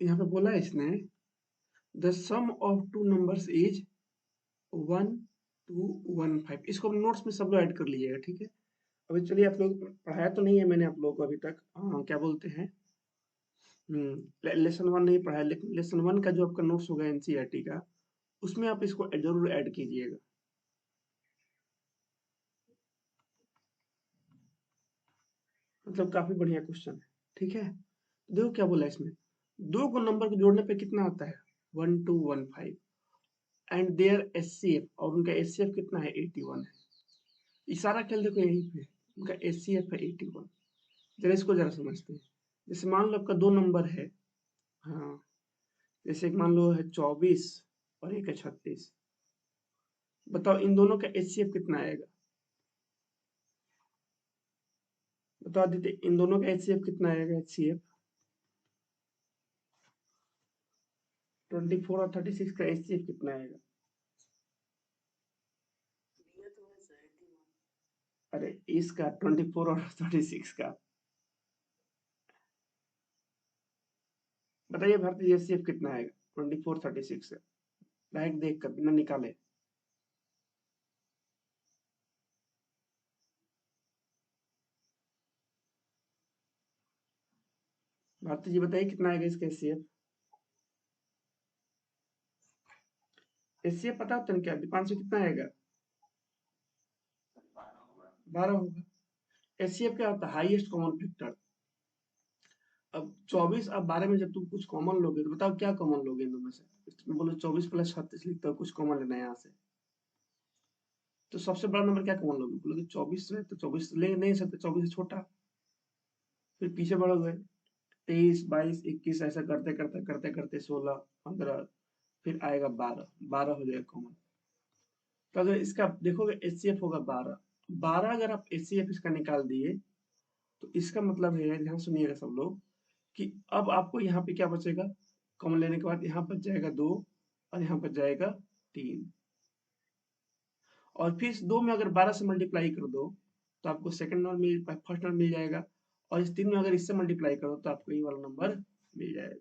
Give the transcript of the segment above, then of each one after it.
यहाँ पे बोला है इसने the sum of two numbers is 1215। इसको नोट्स में सब लोग ऐड कर लीजिएगा, ठीक है। अभी चलिए, आप लोग पढ़ाया तो नहीं है मैंने आप लोगों को अभी तक, क्या बोलते हैं, लेसन वन नहीं पढ़ाया, लेकिन लेसन वन का जो आपका नोट्स होगा एनसीईआरटी का, उसमें आप इसको जरूर ऐड कीजिएगा। मतलब काफी बढ़िया क्वेश्चन है, ठीक है। देखो क्या बोला है इसमें, दो को नंबर को जोड़ने पे कितना आता है 1215, एंड देयर एचसीएफ, और उनका एचसीएफ कितना है 81 है। इशारा खेल देखो यहीं पे, उनका एचसीएफ है 81। जरा इसको जरा समझते हैं। जैसे मान लो आपका दो नंबर है, हाँ, जैसे एक मान लो है 24 और एक है 36। बताओ इन दोनों का एचसीएफ कितना आएगा। बता देते इन दोनों का एचसीएफ कितना आएगा। एचसीएफ 24 और 36 का एचसीएफ कितना आएगा। अरे इसका 24 और 36 का बताइए भारतीय एचसीएफ कितना आएगा 24 36 से, डायरेक्ट देख कर बिना निकाले। भारती जी बताइए कितना आएगा इसका एचसीएफ। एचसीएफ पता होता है क्या दीपांशु, कितना आएगा। 12 होगा। एचसीएफ क्या होता है हाईएस्ट कॉमन फैक्टर। अब 24 अब 12 में जब तुम कुछ कॉमन लोगे तो बताओ क्या कॉमन लोगे इन दोनों से। इसमें बोलो 24 प्लस 36 लिखते हो, कुछ कॉमन लेना है यहाँ से, तो सबसे बड़ा नंबर क्या कॉमन लोगे। बोलोगे 24 है तो 24 ले नहीं सकते, 24 से छोटा, फिर पीछे बढ़ोगे 23 22 21, ऐसा करते करते करते करते 16 15, फिर आएगा 12, 12 हो जाएगा कॉमन। तो अगर इसका देखोगे एचसीएफ होगा 12, 12 अगर आप एचसीएफ इसका निकाल दिए तो इसका मतलब है, ध्यान सुनिएगा सब लोग, कि अब आपको यहाँ पे क्या बचेगा, कॉमन लेने के बाद यहाँ बच जाएगा 2 और यहाँ बच जाएगा 3, और फिर इस 2 में अगर 12 से मल्टीप्लाई कर दो तो आपको सेकंड नंबर मिल फर्स्ट नंबर मिल जाएगा, और इस 3 में अगर इससे मल्टीप्लाई करो तो आपको ये वाला नंबर मिल जाएगा।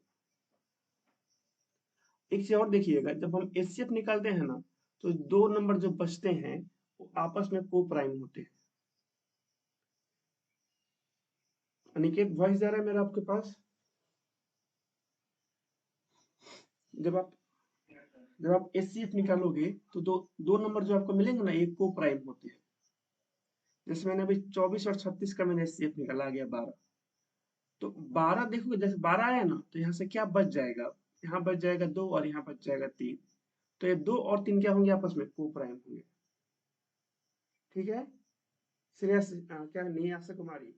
एक चीज और देखिएगा, जब हम एचसीएफ निकालते हैं ना तो दो नंबर जो बचते हैं वो आपस में को प्राइम होते हैं। अनिकेत वॉइस जा रहा है मेरा आपके पास। जब आप जब आप एचसीएफ निकालोगे तो दो दो नंबर जो आपको मिलेंगे ना एक को प्राइम होते हैं। जैसे मैंने अभी 24 और 36 का मैंने एचसीएफ निकाला, आ गया 12। तो 12 देखोगे जैसे 12 आया ना तो यहाँ से क्या बच जाएगा, यहाँ बच जाएगा 2 और यहाँ बच जाएगा 3। तो ये 2 और 3 क्या होंगे आपस में को प्राइम होंगे, ठीक है। श्रेयस क्या नहीं आशा कुमारी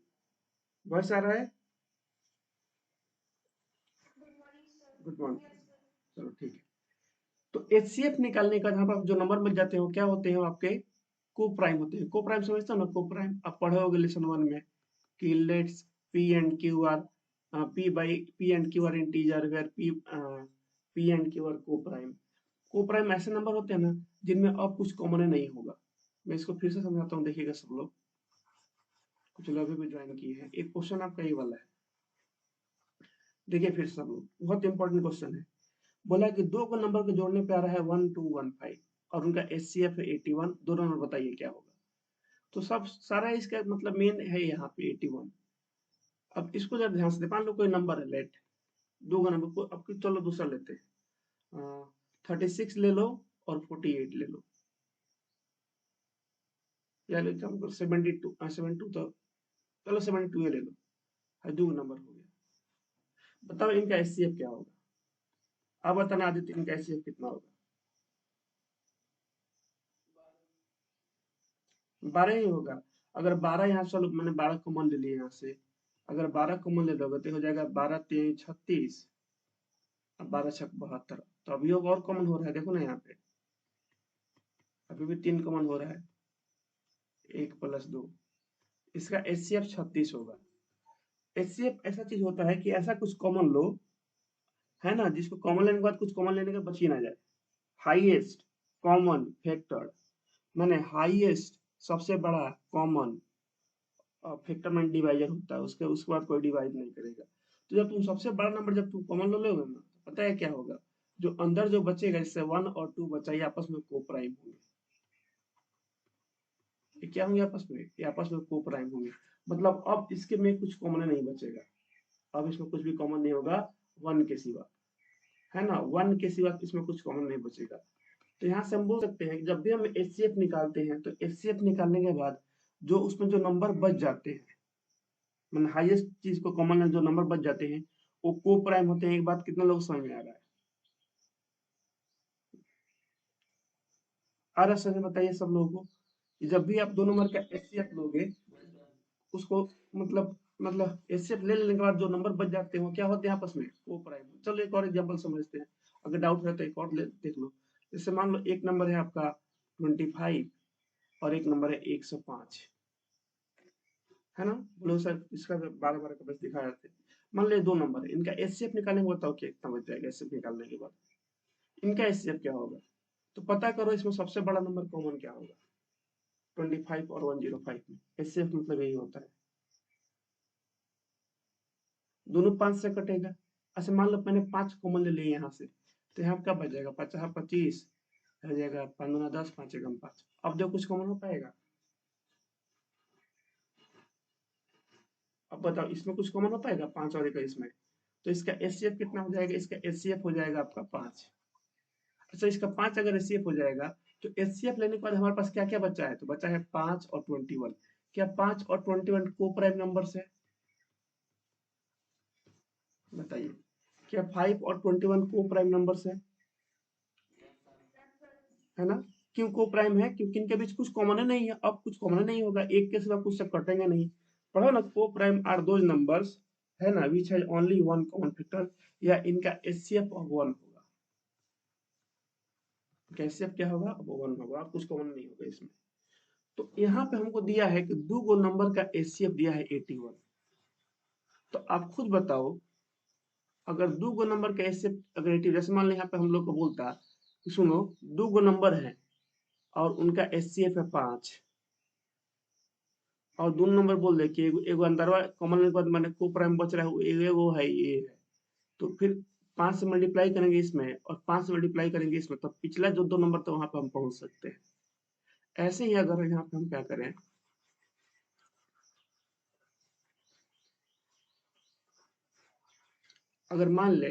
वॉइस आ रहा है। Good morning. चलो ठीक है। तो एचसीएफ निकालने का जहां पर जो नंबर मिल जाते हैं वो क्या होते हैं, वो आपके को प्राइम होते हैं। को प्राइम समझते हो ना, को प्राइम आप पढ़े होगे लेसन वन में कि let's p and q are p and q are integer where p and q are coprime. Coprime ऐसे नंबर होते हैं ना जिनमें अब कुछ कॉमन नहीं होगा। मैं इसको फिर से समझाता हूँ, देखिएगा सब लोग, कुछ लोग अभी भी ज्वाइन किए हैं। एक क्वेश्चन आपका ये वाला है, देखिए फिर सब लोग, बहुत इंपॉर्टेंट क्वेश्चन है। बोला कि दो को नंबर को जोड़ने पे आ रहा है 1215 और उनका एचसीएफ है 81, दोनों नंबर बताइए क्या होगा। तो सब सारा इसका मतलब मेन है यहाँ पे 81। अब इसको जब ध्यान से मान लो कोई नंबर है लेट, दो का नंबर को अब चलो दूसरा लेते हैं, 36 ले लो और 48 ले लो, या ले जाओ 72, 72 तो चलो 72 ले लो, दो नंबर हो गया। बताओ इनका एचसीएफ क्या होगा। अब बताना आदित्य इनका एचसीएफ कितना होगा। 12 ही होगा। अगर 12 यहाँ चलो मैंने 12 कॉमन ले लिया यहाँ से, अगर 12 कॉमन ले लोगे तो हो जाएगा 12 3 36, अब 12 छक 72। तो अभी और कॉमन हो रहा है, देखो ना यहाँ पे अभी भी 3 कॉमन हो रहा है, 1 प्लस 2, इसका एचसीएफ 36 होगा। एचसीएफ ऐसा चीज होता है कि ऐसा कुछ कॉमन लो, है ना, जिसको कॉमन लेने के बाद कुछ कॉमन लेने का बच ही ना जाए। हाईएस्ट कॉमन फैक्टर माने हाईएस्ट सबसे बड़ा कॉमन फैक्टर में डिवाइजर होता है, उसके बाद कोई डिवाइड नहीं करेगा। तो जब तुम सबसे बड़ा नंबर जब तुम कॉमन ले लोगे ना, तो पता है क्या होगा, जो अंदर जो बचेगा, जैसे 1 और 2 बचा, ये आपस में को प्राइम होंगे। ये क्या होंगे आपस में, ये आपस में को प्राइम होंगे। मतलब अब इसके में कुछ कॉमन नहीं बचेगा, अब इसमें कुछ भी कॉमन नहीं होगा 1 के सिवा, है ना, 1 के सिवा इसमें कुछ कॉमन नहीं बचेगा। तो यहाँ से हम बोल सकते हैं कि जब भी हम एचसीएफ निकालते हैं, तो एचसीएफ निकालने के बाद जो उसमें जो नंबर बच जाते हैं, मतलब हाईएस्ट चीज को कॉमन जो नंबर बच जाते हैं, वो को प्राइम होते हैं। एक बात कितना लोग समझ में आ रहा है? आ रहा है समझ में? बताइए सब लोगों को कि जब भी आप 2 नंबर का एचसीएफ लोगे, उसको मतलब एचसीएफ ले लेने के बाद जो नंबर बच जाते हैं वो क्या होते हैं आपस में, को प्राइम। चलो एक और एग्जांपल समझते हैं, अगर डाउट है तो एक और देख लो। जैसे मान लो एक नंबर है आपका 25 और एक नंबर है 105, है ना। बोलो सर इसका 12 12 का बस दिखा जाते हैं। मान लो 2 नंबर है, इनका एचसीएफ निकालने को बताओ कितना बच जाएगा। एचसीएफ निकालने के बाद इनका एचसीएफ क्या होगा, तो पता करो इसमें सबसे बड़ा नंबर कॉमन क्या होगा 25 और 105 में। एचसीएफ मतलब यही होता है, दोनों 5 से कटेगा। अच्छा मान लो मैंने 5 कॉमन ले लिए यहाँ से, तो यहाँ क्या बच जाएगा, 5 25 हो जाएगा, 5 दूना 10, 5 एकम 5। अब देखो कुछ कॉमन हो पाएगा, अब बताओ इसमें कुछ कॉमन हो पाएगा 5 और 1 इसमें। तो इसका एचसीएफ कितना हो जाएगा, इसका एचसीएफ हो जाएगा आपका 5। अच्छा इसका 5 अगर एचसीएफ हो जाएगा, तो एचसीएफ लेने के बाद हमारे पास क्या क्या बचा है, तो बचा है 5 और 21। क्या 5 और 21 को प्राइम नंबर्स है? बताइए, क्या 5 और 21 को प्राइम नंबर्स है ना। क्यों को प्राइम है, क्योंकि इनके बीच कुछ कॉमन नहीं है। अब कुछ कॉमन नहीं होगा, एक के सिवा कुछ से कटेंगे नहीं। पढ़ो ना, को प्राइम आर दोज नंबर्स, है ना, which has only one common factor, या इनका एचसीएफ ऑफ 1 होगा। एचसीएफ क्या होगा, अब 1 होगा, कुछ कॉमन नहीं होगा इसमें। तो यहाँ पे हमको दिया है कि 2 नंबर का एचसीएफ दिया है 81। तो आप खुद बताओ, अगर 2 नंबर का एचसीएफ अगर 80, जैसे मान लो यहाँ पे हम लोग को बोलता कि सुनो 2 नंबर है और उनका एचसीएफ है 5, और 2 नंबर बोल दे कि एगो एगो अंदरवा कॉमन लेने के बाद मैंने को प्राइम बच रहा है, वो एगो है ये है, तो फिर 5 से मल्टीप्लाई करेंगे इसमें और 5 से मल्टीप्लाई करेंगे इसमें, तो पिछला जो 2 नंबर था वहां पे हम पहुंच सकते हैं। ऐसे ही अगर यहाँ पे हम क्या करें, अगर मान ले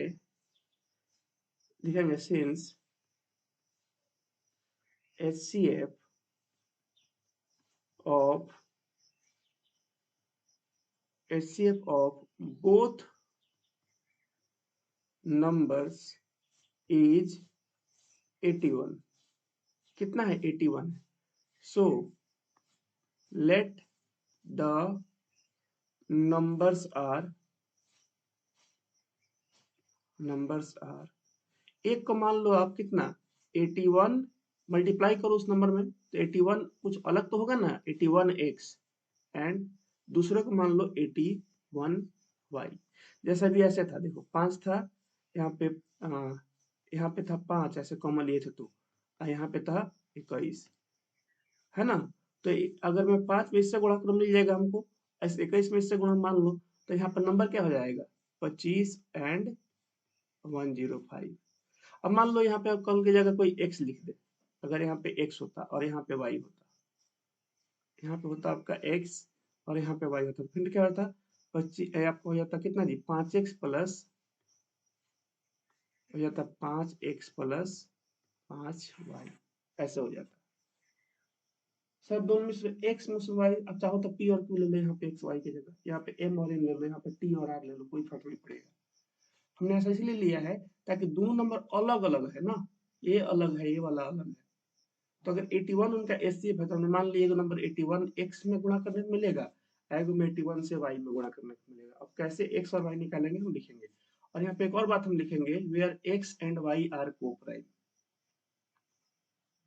लिखेंगे since HCF of both numbers is 81। कितना है, 81। So let the numbers are एक को मान लो आप कितना, 81 मल्टीप्लाई करो उस नंबर में, तो 81 कुछ अलग तो होगा ना, 81x, एंड दूसरे को मान लो 81y। जैसा भी ऐसे था, देखो 5 था यहाँ पे, यहाँ पे था 5, ऐसे कॉमन लिए थे तो यहाँ पे था 21, है ना। तो अगर मैं 5 में इससे गुणा करूँ मिल जाएगा हमको, ऐसे 21 में इससे गुणा मान लो, तो यहाँ पर नंबर क्या हो जाएगा, 25 एंड 105। अब मान लो यहाँ पे कल की जगह कोई x लिख दे, अगर यहाँ पे x होता और यहाँ पे y होता, यहाँ पे होता आपका x और यहाँ पे y होता, फिर क्या होता, 25 आपको हो जाता कितना जी, 5x प्लस हो जाता 5x प्लस 5y, ऐसे हो जाता। सर दोनों में से x में से y, अब चाहो तो p और q ले लो, यहाँ पे x y की जगह, यहाँ पे m और n ले लो, यहाँ पे t और r ले लो, कोई फर्क नहीं पड़ेगा। हमने ऐसा इसलिए लिया है ताकि दोनों नंबर अलग अलग है ना, ये अलग है, ये वाला अलग है। तो अगर 81 उनका एचसीएफ है, तो हमने मान लिया एगो नंबर 81 x में गुणा करने को मिलेगा, एगो में 81 से y में गुणा करने को मिलेगा। अब कैसे x और y निकालेंगे हम लिखेंगे, और यहाँ पे एक और बात हम लिखेंगे, where x and y are coprime,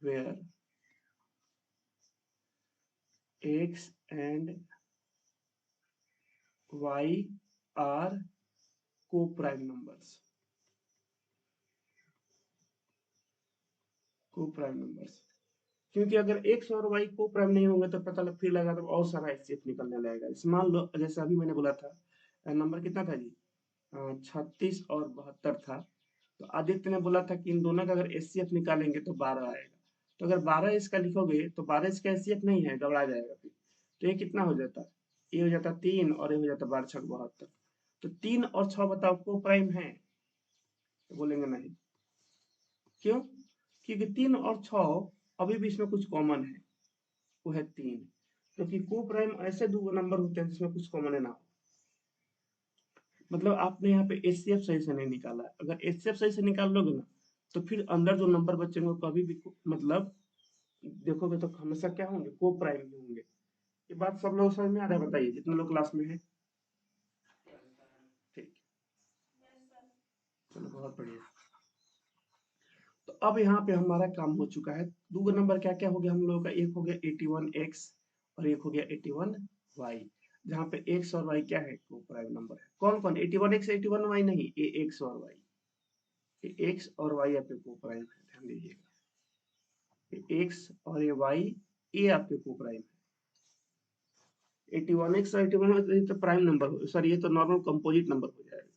where x and y are coprime numbers, coprime numbers. क्योंकि अगर x और y को प्राइम नहीं होंगे तो पता लग फिर लगा तो और सारा एचसीएफ निकलने लगेगा। इस मान लो जैसे अभी मैंने बोला था, नंबर कितना था जी, 36 और 72 था। तो आदित्य ने बोला था कि इन दोनों का अगर एचसीएफ निकालेंगे तो 12 आएगा। तो अगर 12 इसका लिखोगे तो 12 इसका एचसीएफ नहीं है, गड़बड़ा जाएगा फिर। तो ये कितना हो जाता? ये हो जाता 3 और ये हो जाता 12 छक 72। तो 3 और 6 बताओ को प्राइम है? तो बोलेंगे नहीं। क्यों? क्योंकि 3 और 6 अभी भी इसमें कुछ कॉमन है, वो है 3। क्योंकि को प्राइम ऐसे दो नंबर होते हैं जिसमें कुछ कॉमन है ना हो। मतलब आपने यहाँ पे एचसीएफ सही से नहीं निकाला। अगर एचसीएफ सही से निकाल लोगे ना तो फिर अंदर जो नंबर बचेंगे वो कभी भी मतलब देखोगे तो हमेशा क्या होंगे? को प्राइम ही होंगे। ये बात सब लोग समझ में आ रहा है? बताइए जितने लोग क्लास में है। ठीक, चलो बहुत बढ़िया। तो अब यहाँ पे हमारा काम हो चुका है। दो नंबर क्या क्या हो गया हम लोगों का? एक हो गया 81x और एक हो गया 81y। जहाँ पे x और y क्या है? को प्राइम नंबर है। कौन कौन? 81x 81y नहीं, ये x और y। ये x और y आपके को प्राइम है, ध्यान दीजिएगा। ये x और ये y ये आपके को प्राइम है। 81x और 81y तो प्राइम नंबर हो, सर ये तो नॉर्मल कंपोजिट नंबर हो जाएगा।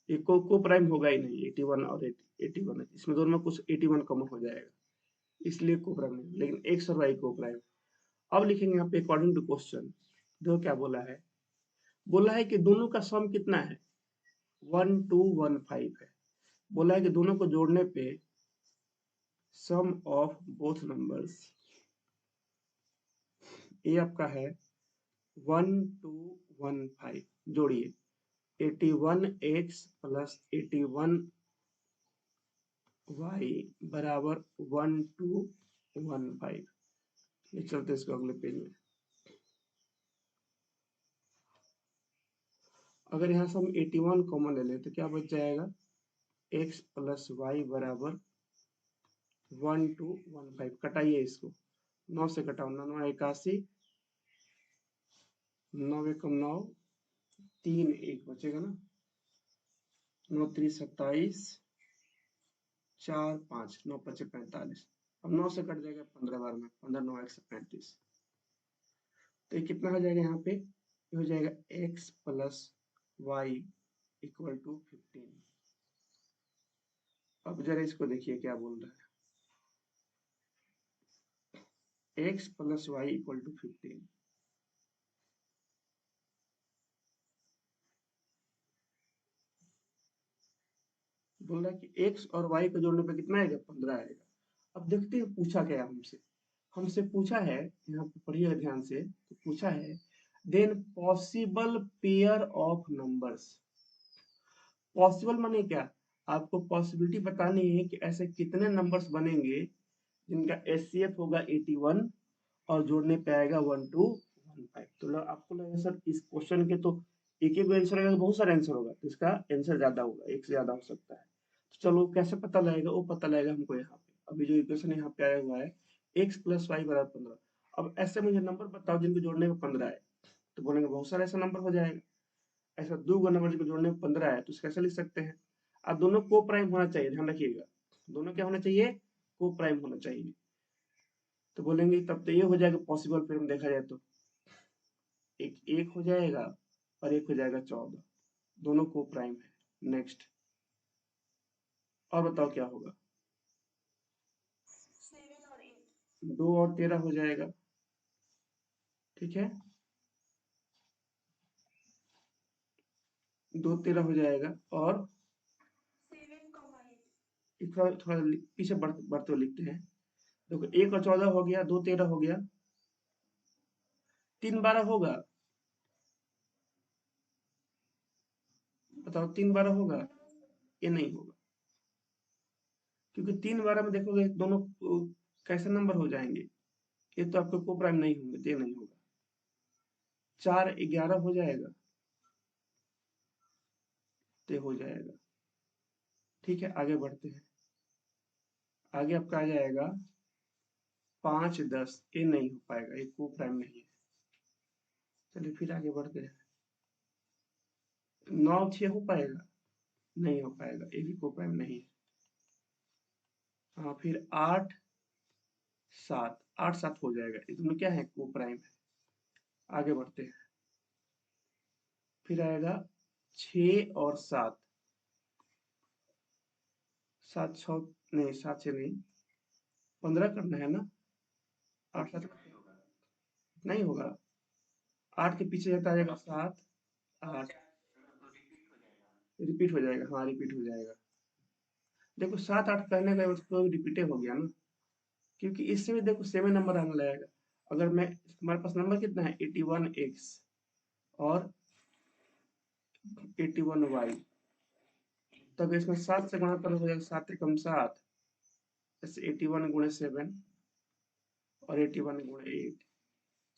ये को प्राइम होगा ही नहीं। 81 और 81 इसमें दोनों में कुछ 81 कॉमन हो जाएगा, इसलिए को प्राइम नहीं। लेकिन एक्स और वाई को प्राइम। अब लिखेंगे यहाँ पे अकॉर्डिंग टू क्वेश्चन। देखो क्या बोला है? बोला है कि दोनों का सम कितना है? 1215 है। बोला है कि दोनों को जोड़ने पे सम ऑफ बोथ नंबर्स ये आपका है 1215। जोड़िए 81x प्लस 81y बराबर 1215। ये चलते इसको अगले पेज में। अगर यहाँ से हम 81 कॉमन ले लें तो क्या बच जाएगा? x प्लस वाई बराबर 1215। कटाइए इसको, 9 से कटाओ, 9 81, 9 एकम 9, 3 1 बचेगा ना, 9 3 27, 4 5, 9 5 45। अब 9 से कट जाएगा 15 बार में, 15 9 1 35। तो ये कितना हो जाएगा यहाँ पे? ये हो जाएगा x plus y equal to 15। अब जरा इसको देखिए क्या बोल रहा है। x plus y equal to 15। बोल रहा है कि x और y को जोड़ने पे कितना आएगा? 15 आएगा। अब देखते हैं पूछा क्या हमसे। हमसे पूछा है, यहाँ पे पढ़िए ध्यान से, तो पूछा है then possible pair of numbers. Possible माने क्या? आपको पॉसिबिलिटी बतानी है कि ऐसे कितने नंबर्स बनेंगे जिनका एचसीएफ होगा 81 और जोड़ने पे आएगा 1215। तो आपको लगा सर इस क्वेश्चन के तो एक एक आंसर आएगा, बहुत सारे आंसर होगा, तो इसका आंसर ज्यादा होगा, एक से ज्यादा हो सकता है। तो चलो कैसे पता लगेगा? वो पता लगेगा हमको यहाँ पे। अभी जो इक्वेशन यहाँ पे आया हुआ है x प्लस वाई बराबर 15। अब ऐसे मुझे नंबर बताओ जिनको जोड़ने में 15 है। तो बोलेंगे बहुत सारे ऐसा नंबर हो जाएगा। ऐसा दो नंबर जिनको जोड़ने में 15 है तो इसको कैसे लिख सकते हैं? अब दोनों को प्राइम होना चाहिए, ध्यान रखिएगा। दोनों क्या होना चाहिए? को प्राइम होना चाहिए। तो बोलेंगे तब तो ये हो जाएगा पॉसिबल। फिर हम देखा जाए तो एक एक हो जाएगा और एक हो जाएगा 14। दोनों को प्राइम है। नेक्स्ट और बताओ क्या होगा? 2 और 13 हो जाएगा। ठीक है, 2 13 हो जाएगा। और थोड़ा थोड़ा पीछे बढ़ते हुए लिखते हैं। देखो 1 और 14 हो गया, 2 13 हो गया, 3 12 होगा। बताओ 3 12 होगा? ये नहीं होगा, क्योंकि 3 12 में देखोगे दोनों कैसे नंबर हो जाएंगे? ये तो आपके को प्राइम नहीं होंगे, तो ये नहीं होगा। 4 11 हो जाएगा, तो ये हो जाएगा। ठीक है, आगे बढ़ते हैं। आगे आपका आ जाएगा 5 10। ये नहीं हो पाएगा, ये को प्राइम नहीं है। चलिए फिर आगे बढ़ते हैं। 9 6 हो पाएगा? नहीं हो पाएगा, ये भी को प्राइम नहीं है। हाँ, फिर 8 7, 8 7 हो जाएगा। इसमें क्या है? को प्राइम है। आगे बढ़ते हैं। फिर आएगा 6 और 7, 7 6 नहीं, 7 6 नहीं, 15 करना है ना। 8 7 नहीं होगा, 8 के पीछे जाता जाएगा 7 8, रिपीट हो जाएगा, हाँ रिपीट हो जाएगा। देखो 7 8 कहने का उसको रिपीटे हो गया ना, क्योंकि इससे भी देखो सेम नंबर आने लगेगा। अगर मैं, हमारे पास नंबर कितना है 81x और 81y, तब इसमें 7 से गुणा कर हो जाएगा, 7 एकम 7, जैसे 81 गुणे 7 और 81 गुणे 8,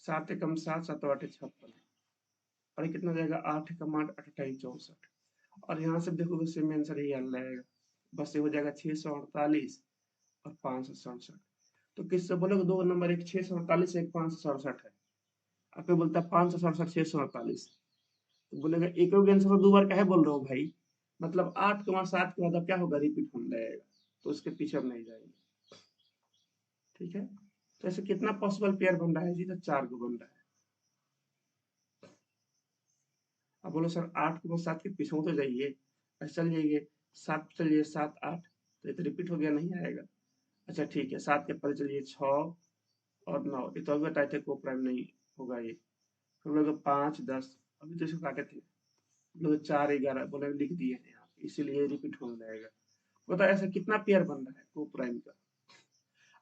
7 एकम 7 7 8 56, और ये कितना हो जाएगा 8 एकम 8 28 64, और यहाँ से देखोगे सेम आंसर ही आने लगेगा। बस ये हो जाएगा 648 और 567। तो किससे बोलोगे दो नंबर, एक 648 एक 567 है, आपको बोलता है 567 648, तो बोलेगा एक ही आंसर दो बार काहे बोल रहे हो भाई, मतलब 8 के बाद 7 के बाद अब क्या होगा, रिपीट होने लगेगा, तो उसके पीछे हम नहीं जाएंगे। ठीक है, तो ऐसे कितना पॉसिबल पेयर बन रहा है जी, तो 4 को बन रहा है। अब बोलो सर 8 के बाद 7 के पीछे तो जाइए, ऐसे चल जाइए, 7 चलिए 7 8, तो ये तो रिपीट हो गया, नहीं आएगा। अच्छा ठीक है, 7 के पहले चलिए 6 और 9, ये तो अभी बताए थे को प्राइम नहीं होगा ये, फिर लोग 5 10, अभी तो इसको काटे थे, लोग 4 11 बोले लिख दिए हैं यहाँ, इसीलिए रिपीट होने लगेगा। बताओ ऐसा कितना पेयर बन रहा है को प्राइम का।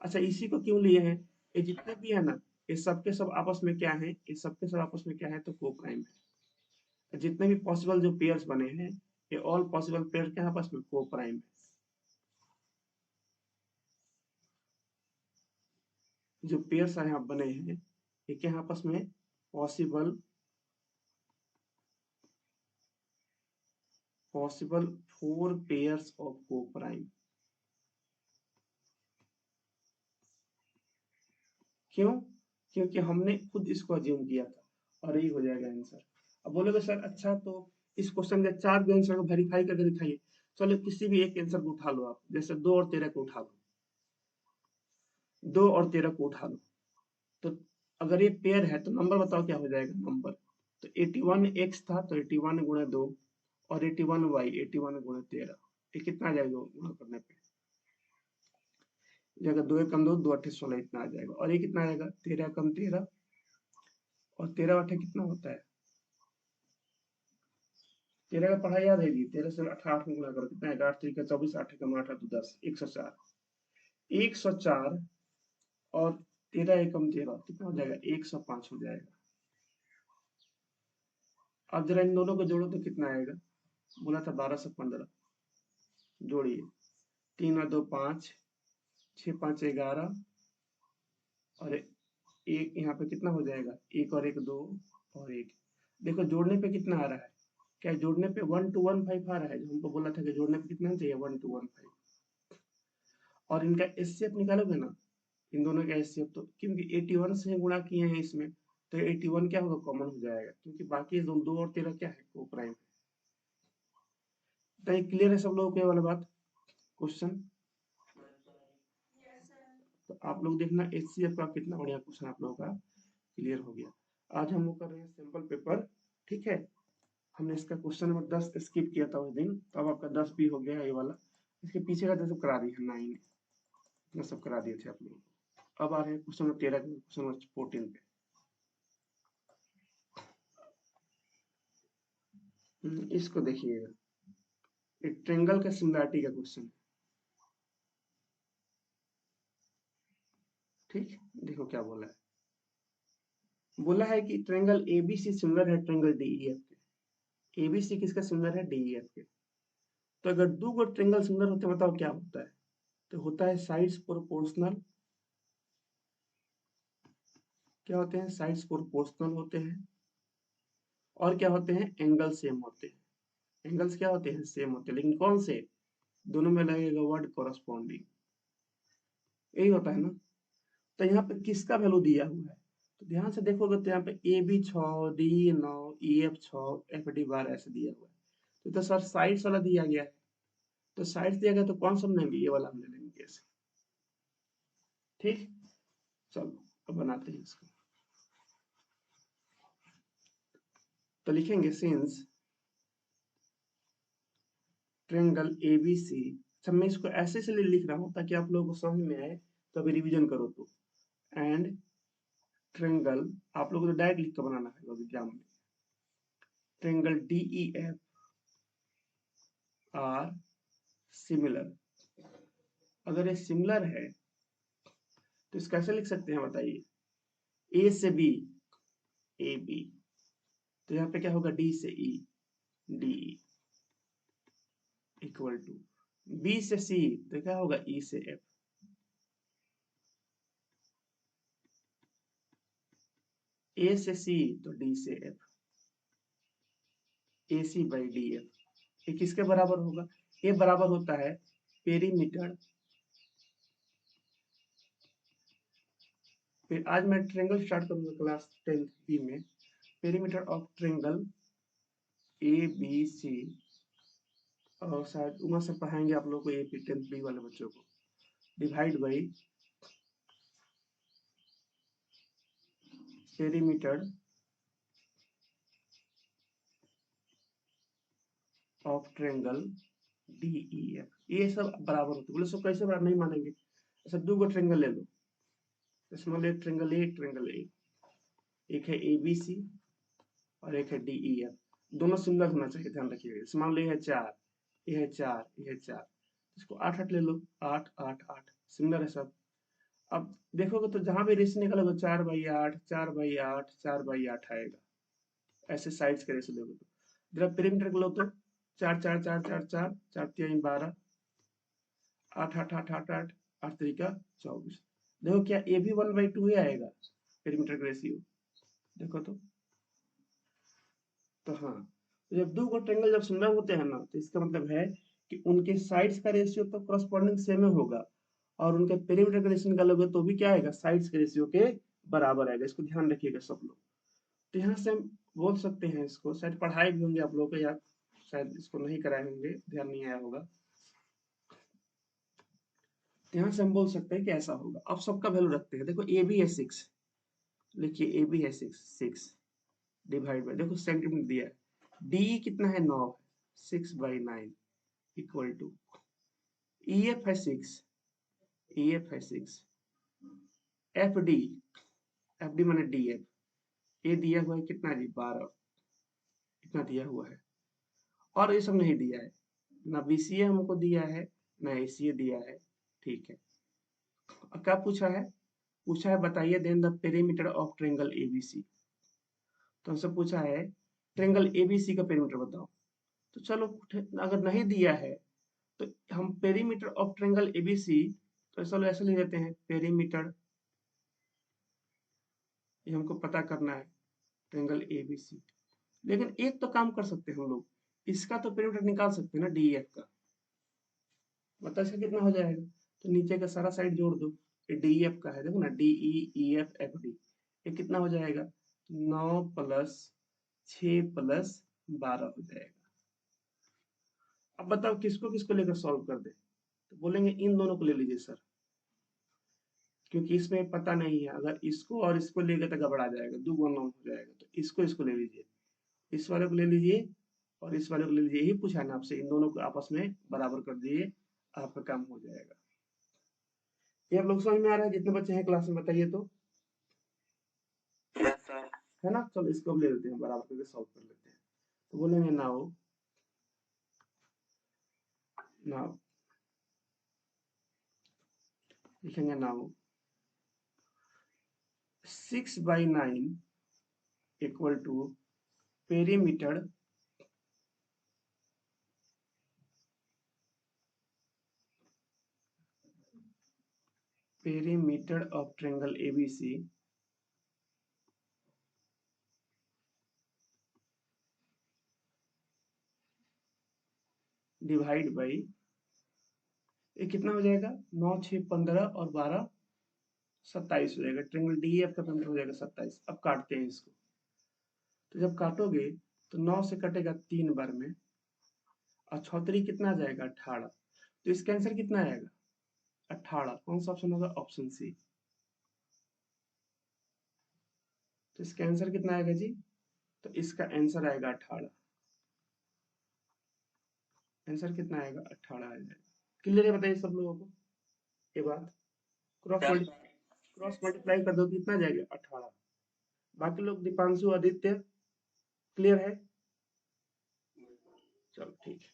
अच्छा इसी को क्यों लिए हैं, ये जितने भी है ना, ये सबके सब आपस में क्या है, ये सबके सब आपस में क्या है, तो को प्राइम है। जितने भी पॉसिबल जो पेयर्स बने हैं, ये ऑल पॉसिबल पेयर के आपस में को प्राइम है। जो पेयर्स यहाँ बने हैं, ये क्या आपस में पॉसिबल पॉसिबल 4 पेयर्स ऑफ को प्राइम। क्यों, क्योंकि हमने खुद इसको अज्यूम किया था, और यही हो जाएगा आंसर। अब बोलोगे सर अच्छा तो इस क्वेश्चन के 4 भी आंसर को वेरीफाई करके दिखाइए। चलो किसी भी एक आंसर को उठा लो आप, जैसे 2 और 13 को उठा लो, 2 और 13 को उठा लो, तो अगर ये पेयर है तो नंबर बताओ क्या हो जाएगा नंबर, तो 81x था तो 81 गुणे 2, और 81y 81 गुणे 13, ये कितना आ जाएगा गुणा करने पे, जगह 2 कम 2 2 8 16, इतना आ जाएगा। और ये कितना आएगा 13 कम 13, और 13 8 कितना होता है, 13 का पढ़ाई याद है जी, 13 से 8 में गुणा करो कितना है, 8 3 का 24, 8 कम 8 तो 10, 104, 104, और 13 एकम 13 कितना हो जाएगा 105 हो जाएगा। अब जरा इन दोनों को जोड़ो तो कितना आएगा, बोला था 12 से 15, जोड़िए, 3 और 2 5, 6 5 11, और एक यहाँ पे कितना हो जाएगा, एक और एक 2 और एक, देखो जोड़ने पे कितना आ रहा है, क्या जोड़ने पे 1215 आ रहा है, जो हमको बोला था कि जोड़ने पे कितना चाहिए 1215, और इनका एचसीएफ निकालोगे ना, इन दोनों का एचसीएफ, तो क्योंकि 81 से गुणा किए हैं इसमें, तो 81 क्या होगा कॉमन हो जाएगा, क्योंकि बाकी 2 और 13 क्या है को प्राइम है। तो ये क्लियर है सब लोगों को ये वाला बात क्वेश्चन। तो आप लोग देखना एचसीएफ का कितना बढ़िया क्वेश्चन आप लोगों का क्लियर हो गया। आज हम लोग कर रहे हैं सिंपल पेपर, ठीक है। हमने इसका क्वेश्चन नंबर 10 स्किप किया था उस दिन, तो अब आपका 10 भी हो गया ये वाला, इसके पीछे का जैसे करा दिया 9, इतना सब करा दिए थे आप लोग। अब आ रहे हैं क्वेश्चन नंबर 13 क्वेश्चन नंबर 14 पे। इसको देखिएगा, एक ट्रेंगल का सिमिलरिटी का क्वेश्चन, ठीक, देखो क्या बोला है। बोला है कि ट्रेंगल एबीसी सिमिलर है ट्रेंगल डीईएफ के। एबीसी किसका सिमिलर है, डीईएफ के। तो अगर दो गो ट्रेंगल सिमिलर होते हैं, बताओ क्या होता है, तो होता है साइड्स प्रोपोर्शनल। क्या होते हैं, साइड्स प्रोपोर्शनल होते हैं, और क्या होते हैं, एंगल सेम होते हैं। एंगल्स क्या होते हैं, सेम होते हैं, लेकिन कौन से, दोनों में लगेगा वर्ड कॉरस्पॉन्डिंग, यही होता है ना। तो यहाँ पे किसका वैल्यू दिया हुआ है, तो ध्यान से देखोगे तो यहाँ पे A B 6, D 9, E F 6, F D 12 ऐसे दिया हुआ है। तो सर साइड्स वाला दिया गया है, तो साइड्स दिया गया तो कौन सा हम लेंगे, ये वाला हम ले लेंगे ऐसे, ठीक। चलो अब बनाते हैं इसको, तो लिखेंगे सिंस ट्रेंगल एबीसी। अच्छा, मैं इसको ऐसे इसलिए लिख रहा हूँ ताकि आप लोगों को समझ में आए, तो अभी रिवीजन करो तो। एंड ट्रेंगल, आप लोगों को तो डायरेक्ट लिख कर बनाना है एग्जाम में। Triangle DEF are similar. अगर ये सिमिलर है तो इसको कैसे लिख सकते हैं बताइए? ए से बी, ए बी, तो यहाँ पे क्या होगा? डी से ई, डी इक्वल टू बी से सी, तो क्या होगा? ई से एफ। ए से सी तो डी से F, A C by D F. ये किसके बराबर होगा? ये बराबर होता है पेरीमीटर। फिर आज मैं ट्रेंगल स्टार्ट करूंगा क्लास 10th बी में। Perimeter of triangle A B C, और शायद उमा से पढ़ाएंगे आप लोगों को ए 10th बी वाले बच्चों को। Divide by perimeter of triangle DEF। ये सब बराबर होते, बोले सब कैसे बराबर नहीं मानेंगे? ऐसा दो गो ट्रेंगल ले लो, स्मॉल एक ट्रेंगल ए, ट्रेंगल ए, एक है ABC और एक है DEF। दोनों सिमिलर होना चाहिए, ध्यान रखिएगा। मान लो ये है 4, ये है 4, ये है 4, इसको 8 8 ले लो, 8 8 8, सिमिलर है सब। अब देखोगे तो जहां भी रेस निकलोगे 4/8, 4/8, 4/8 आएगा। ऐसे साइड्स के रेस लोगे तो जरा पेरीमीटर लो तो 4 4 4 4 4 4 3 12, 8 8 8 8 8, 8 3 24। देखो क्या ये भी 1/2 ही आएगा पेरीमीटर का रेशियो? देखो तो हाँ, तो जब दो ट्रायंगल जब सिमिलर होते हैं ना, तो इसका मतलब है कि उनके साइड्स का रेशियो तो करस्पॉन्डिंग सेम ही होगा, और उनके पेरीमीटर का रेशियो निकालोगे तो भी क्या आएगा? साइड्स के रेशियो के बराबर आएगा। इसको ध्यान रखिएगा सब लोग। तो यहाँ से हम बोल सकते हैं, इसको शायद पढ़ाए भी होंगे आप लोगों को, या शायद इसको नहीं कराए होंगे, ध्यान नहीं आया होगा। तो यहाँ से हम बोल सकते हैं कि ऐसा होगा। अब सबका वैल्यू रखते हैं। देखो ए बी है 6, लिखिए ए बी है 6, 6 डिवाइड बाई, देखो सेंटीमीटर दिया है, डी कितना है? 9 है, 6/9 इक्वल टू EF है 6, EF है 6, FD, FD माने DF, ये दिया हुआ है कितना जी? 12, इतना दिया हुआ है। और ये सब नहीं दिया है, ना BCA हमको दिया है, ना ACA दिया है। ठीक है, अब क्या पूछा है? पूछा है बताइए then the perimeter of triangle ABC। तो हमसे पूछा है ट्रायंगल ABC का पेरीमीटर बताओ। तो चलो, अगर नहीं दिया है तो हम पेरीमीटर ऑफ ट्रायंगल ABC, तो चलो ऐसे लिख देते हैं पेरीमीटर, ये हमको पता करना है ट्रायंगल ABC। लेकिन एक तो काम कर सकते हैं हम लोग, इसका तो पेरीमीटर निकाल सकते हैं ना, DEF का। बताओ इसका कितना हो जाएगा? तो नीचे का सारा साइड जोड़ दो, ये DEF का है, देखो ना, DE EF FD, ये कितना हो जाएगा? 9 + 6 + 12 हो जाएगा। अब बताओ किसको किसको लेकर सॉल्व कर दे? तो बोलेंगे इन दोनों को ले लीजिए सर, क्योंकि इसमें पता नहीं है। अगर इसको और इसको लेंगे तो गड़बड़ा जाएगा, दो अननोन हो जाएगा। तो इसको ले लीजिए, इस वाले को ले लीजिए और इस वाले को ले लीजिए। यही पूछा ना आपसे, इन दोनों को आपस में बराबर कर दीजिए, आपका काम हो जाएगा। ये आप लोग समझ में आ रहा है? जितने बच्चे हैं क्लास में बताइए तो। Yes sir. है ना? चलो इसको ले लेते हैं, बराबर करके सॉल्व कर लेते हैं। तो बोलेंगे नाउ, नाउ लिखेंगे now 6/9 equal to perimeter perimeter of triangle ABC divide by, ये कितना हो जाएगा? 9 6 15 और 12 27 हो जाएगा। ट्रायंगल DEF का पेरीमीटर हो जाएगा 27। अब काटते हैं इसको। तो जब काटोगे तो 9 से कटेगा 3 बार में, और 6 कितना आ जाएगा? 18। तो इसका आंसर कितना आएगा? 18। कौन सा ऑप्शन होगा? Option C. तो इसका आंसर कितना आएगा जी? तो इसका आंसर आएगा 18। आंसर कितना आएगा? 18 आ जाएगा। क्लियर है? बताइए सब लोगों को ये बात। क्रॉस मल्टीप्लाई कर दो तो कितना जाएगा? 18। बाकी लोग दीपांशु, आदित्य, क्लियर है? चलो ठीक है।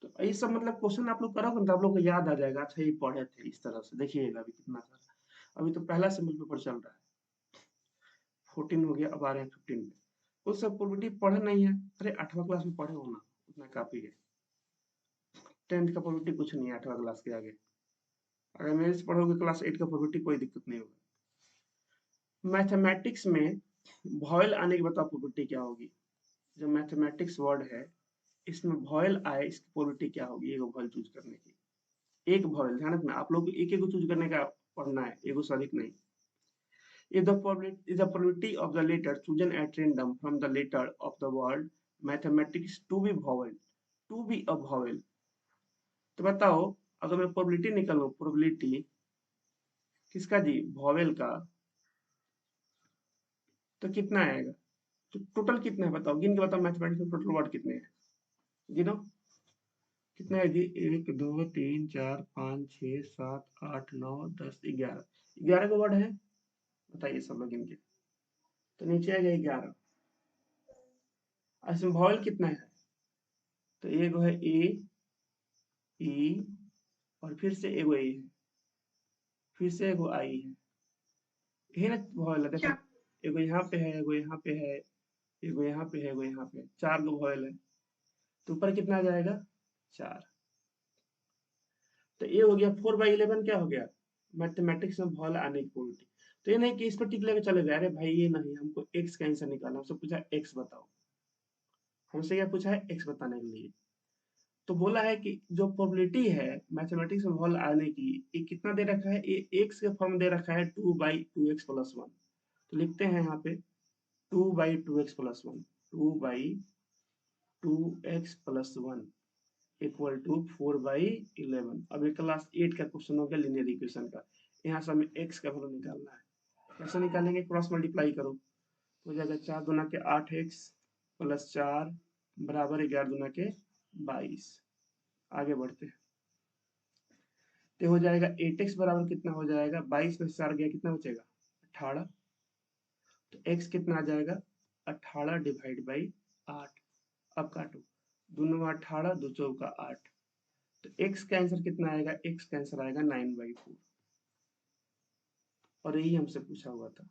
तो ये सब मतलब क्वेश्चन आप लोग करोगे ना तो आप लोग को याद आ जाएगा। अच्छा ये पढ़े थे इस तरह से। देखिएगा अभी कितना सारा, अभी तो पहला सिंपल पेपर चल रहा है। 14 हो गया, अब आ रहे हैं 15 में। वो सब प्रोबेबिलिटी पढ़े नहीं है? अरे 8वां क्लास में पढ़े हो ना, उतना काफी है। 10th का प्रोबेबिलिटी कुछ नहीं है 8वां क्लास के आगे। अगर मेरे से पढ़ोगे क्लास 8 का प्रोबेबिलिटी, कोई दिक्कत नहीं होगा। मैथमेटिक्स में वॉयल आने की बताओ प्रोबेबिलिटी क्या होगी? जो मैथमेटिक्स वर्ड है इसमें वॉयल आए, इसकी प्रोबेबिलिटी क्या होगी? एक वॉयल चूज करने की। एक वॉयल, ध्यान रखना आप लोग को एक एक चूज करने का पढ़ना है, एगो से अधिक नहीं। If the probability of the letter chosen at random from the letter of the word mathematics to be a vowel, तो बताओ अगर मैं प्रोबेबिलिटी निकालूं, प्रोबेबिलिटी किसका जी? वॉवेल का, तो कितना आएगा? तो टोटल कितना है बताओ, गिन के बताओ। मैथमेटिक्स में टोटल वर्ड कितने हैं? गिनो कितने हैं जी? 1 2 3 4 5 6 7 8 9 10 11। 11 का वर्ड है, बताइए सब लोग गिन के। तो नीचे आ गया 11। इसमें वॉवेल कितना है? तो एक है ए, ई, और फिर से एगो ए है, फिर से एगो आई है। यही ना वॉवेल है? देखो एगो यहाँ पे है, एगो यहाँ पे है, एगो यहाँ पे है, एगो यहाँ पे है। 4 गो वॉवेल है। तो ऊपर कितना आ जाएगा? 4। तो ये हो गया। 4/11 क्या हो गया? मैथमेटिक्स में वॉवेल आने की प्रोबेबिलिटी। तो ये नहीं कि इस पर टिक लेके चले गए, अरे भाई ये नहीं, हमको एक्स का आंसर निकालना। हमसे पूछा एक्स बताओ, हमसे क्या पूछा है? एक्स बताने के लिए। तो बोला है कि जो प्रोबेबिलिटी है मैथमेटिक्स में वॉवेल आने की, ये कितना दे रखा है? ये एक्स के फॉर्म दे रखा है 2/2x+1। तो लिखते हैं यहाँ पे 2/2x+1, 2/2x+1 इक्वल टू 4/11। अब ये क्लास 8 का क्वेश्चन हो गया लीनियर इक्वेशन का। यहाँ से हमें x का वैल्यू निकालना है। कैसे निकालेंगे? क्रॉस मल्टीप्लाई करो तो हो जाएगा 4 दूना के 8x प्लस 4 बराबर 11 दूना के 22। आगे बढ़ते हैं। तो हो जाएगा 8x बराबर कितना हो जाएगा? 22 में 4 गया, कितना बचेगा? 18। तो x कितना आ जाएगा? 18 डिवाइड बाई 8। अब काटो, दोनों 18, दो चौका 8। तो x का आंसर कितना आएगा? x का आंसर आएगा 9/4। और यही हमसे पूछा हुआ था।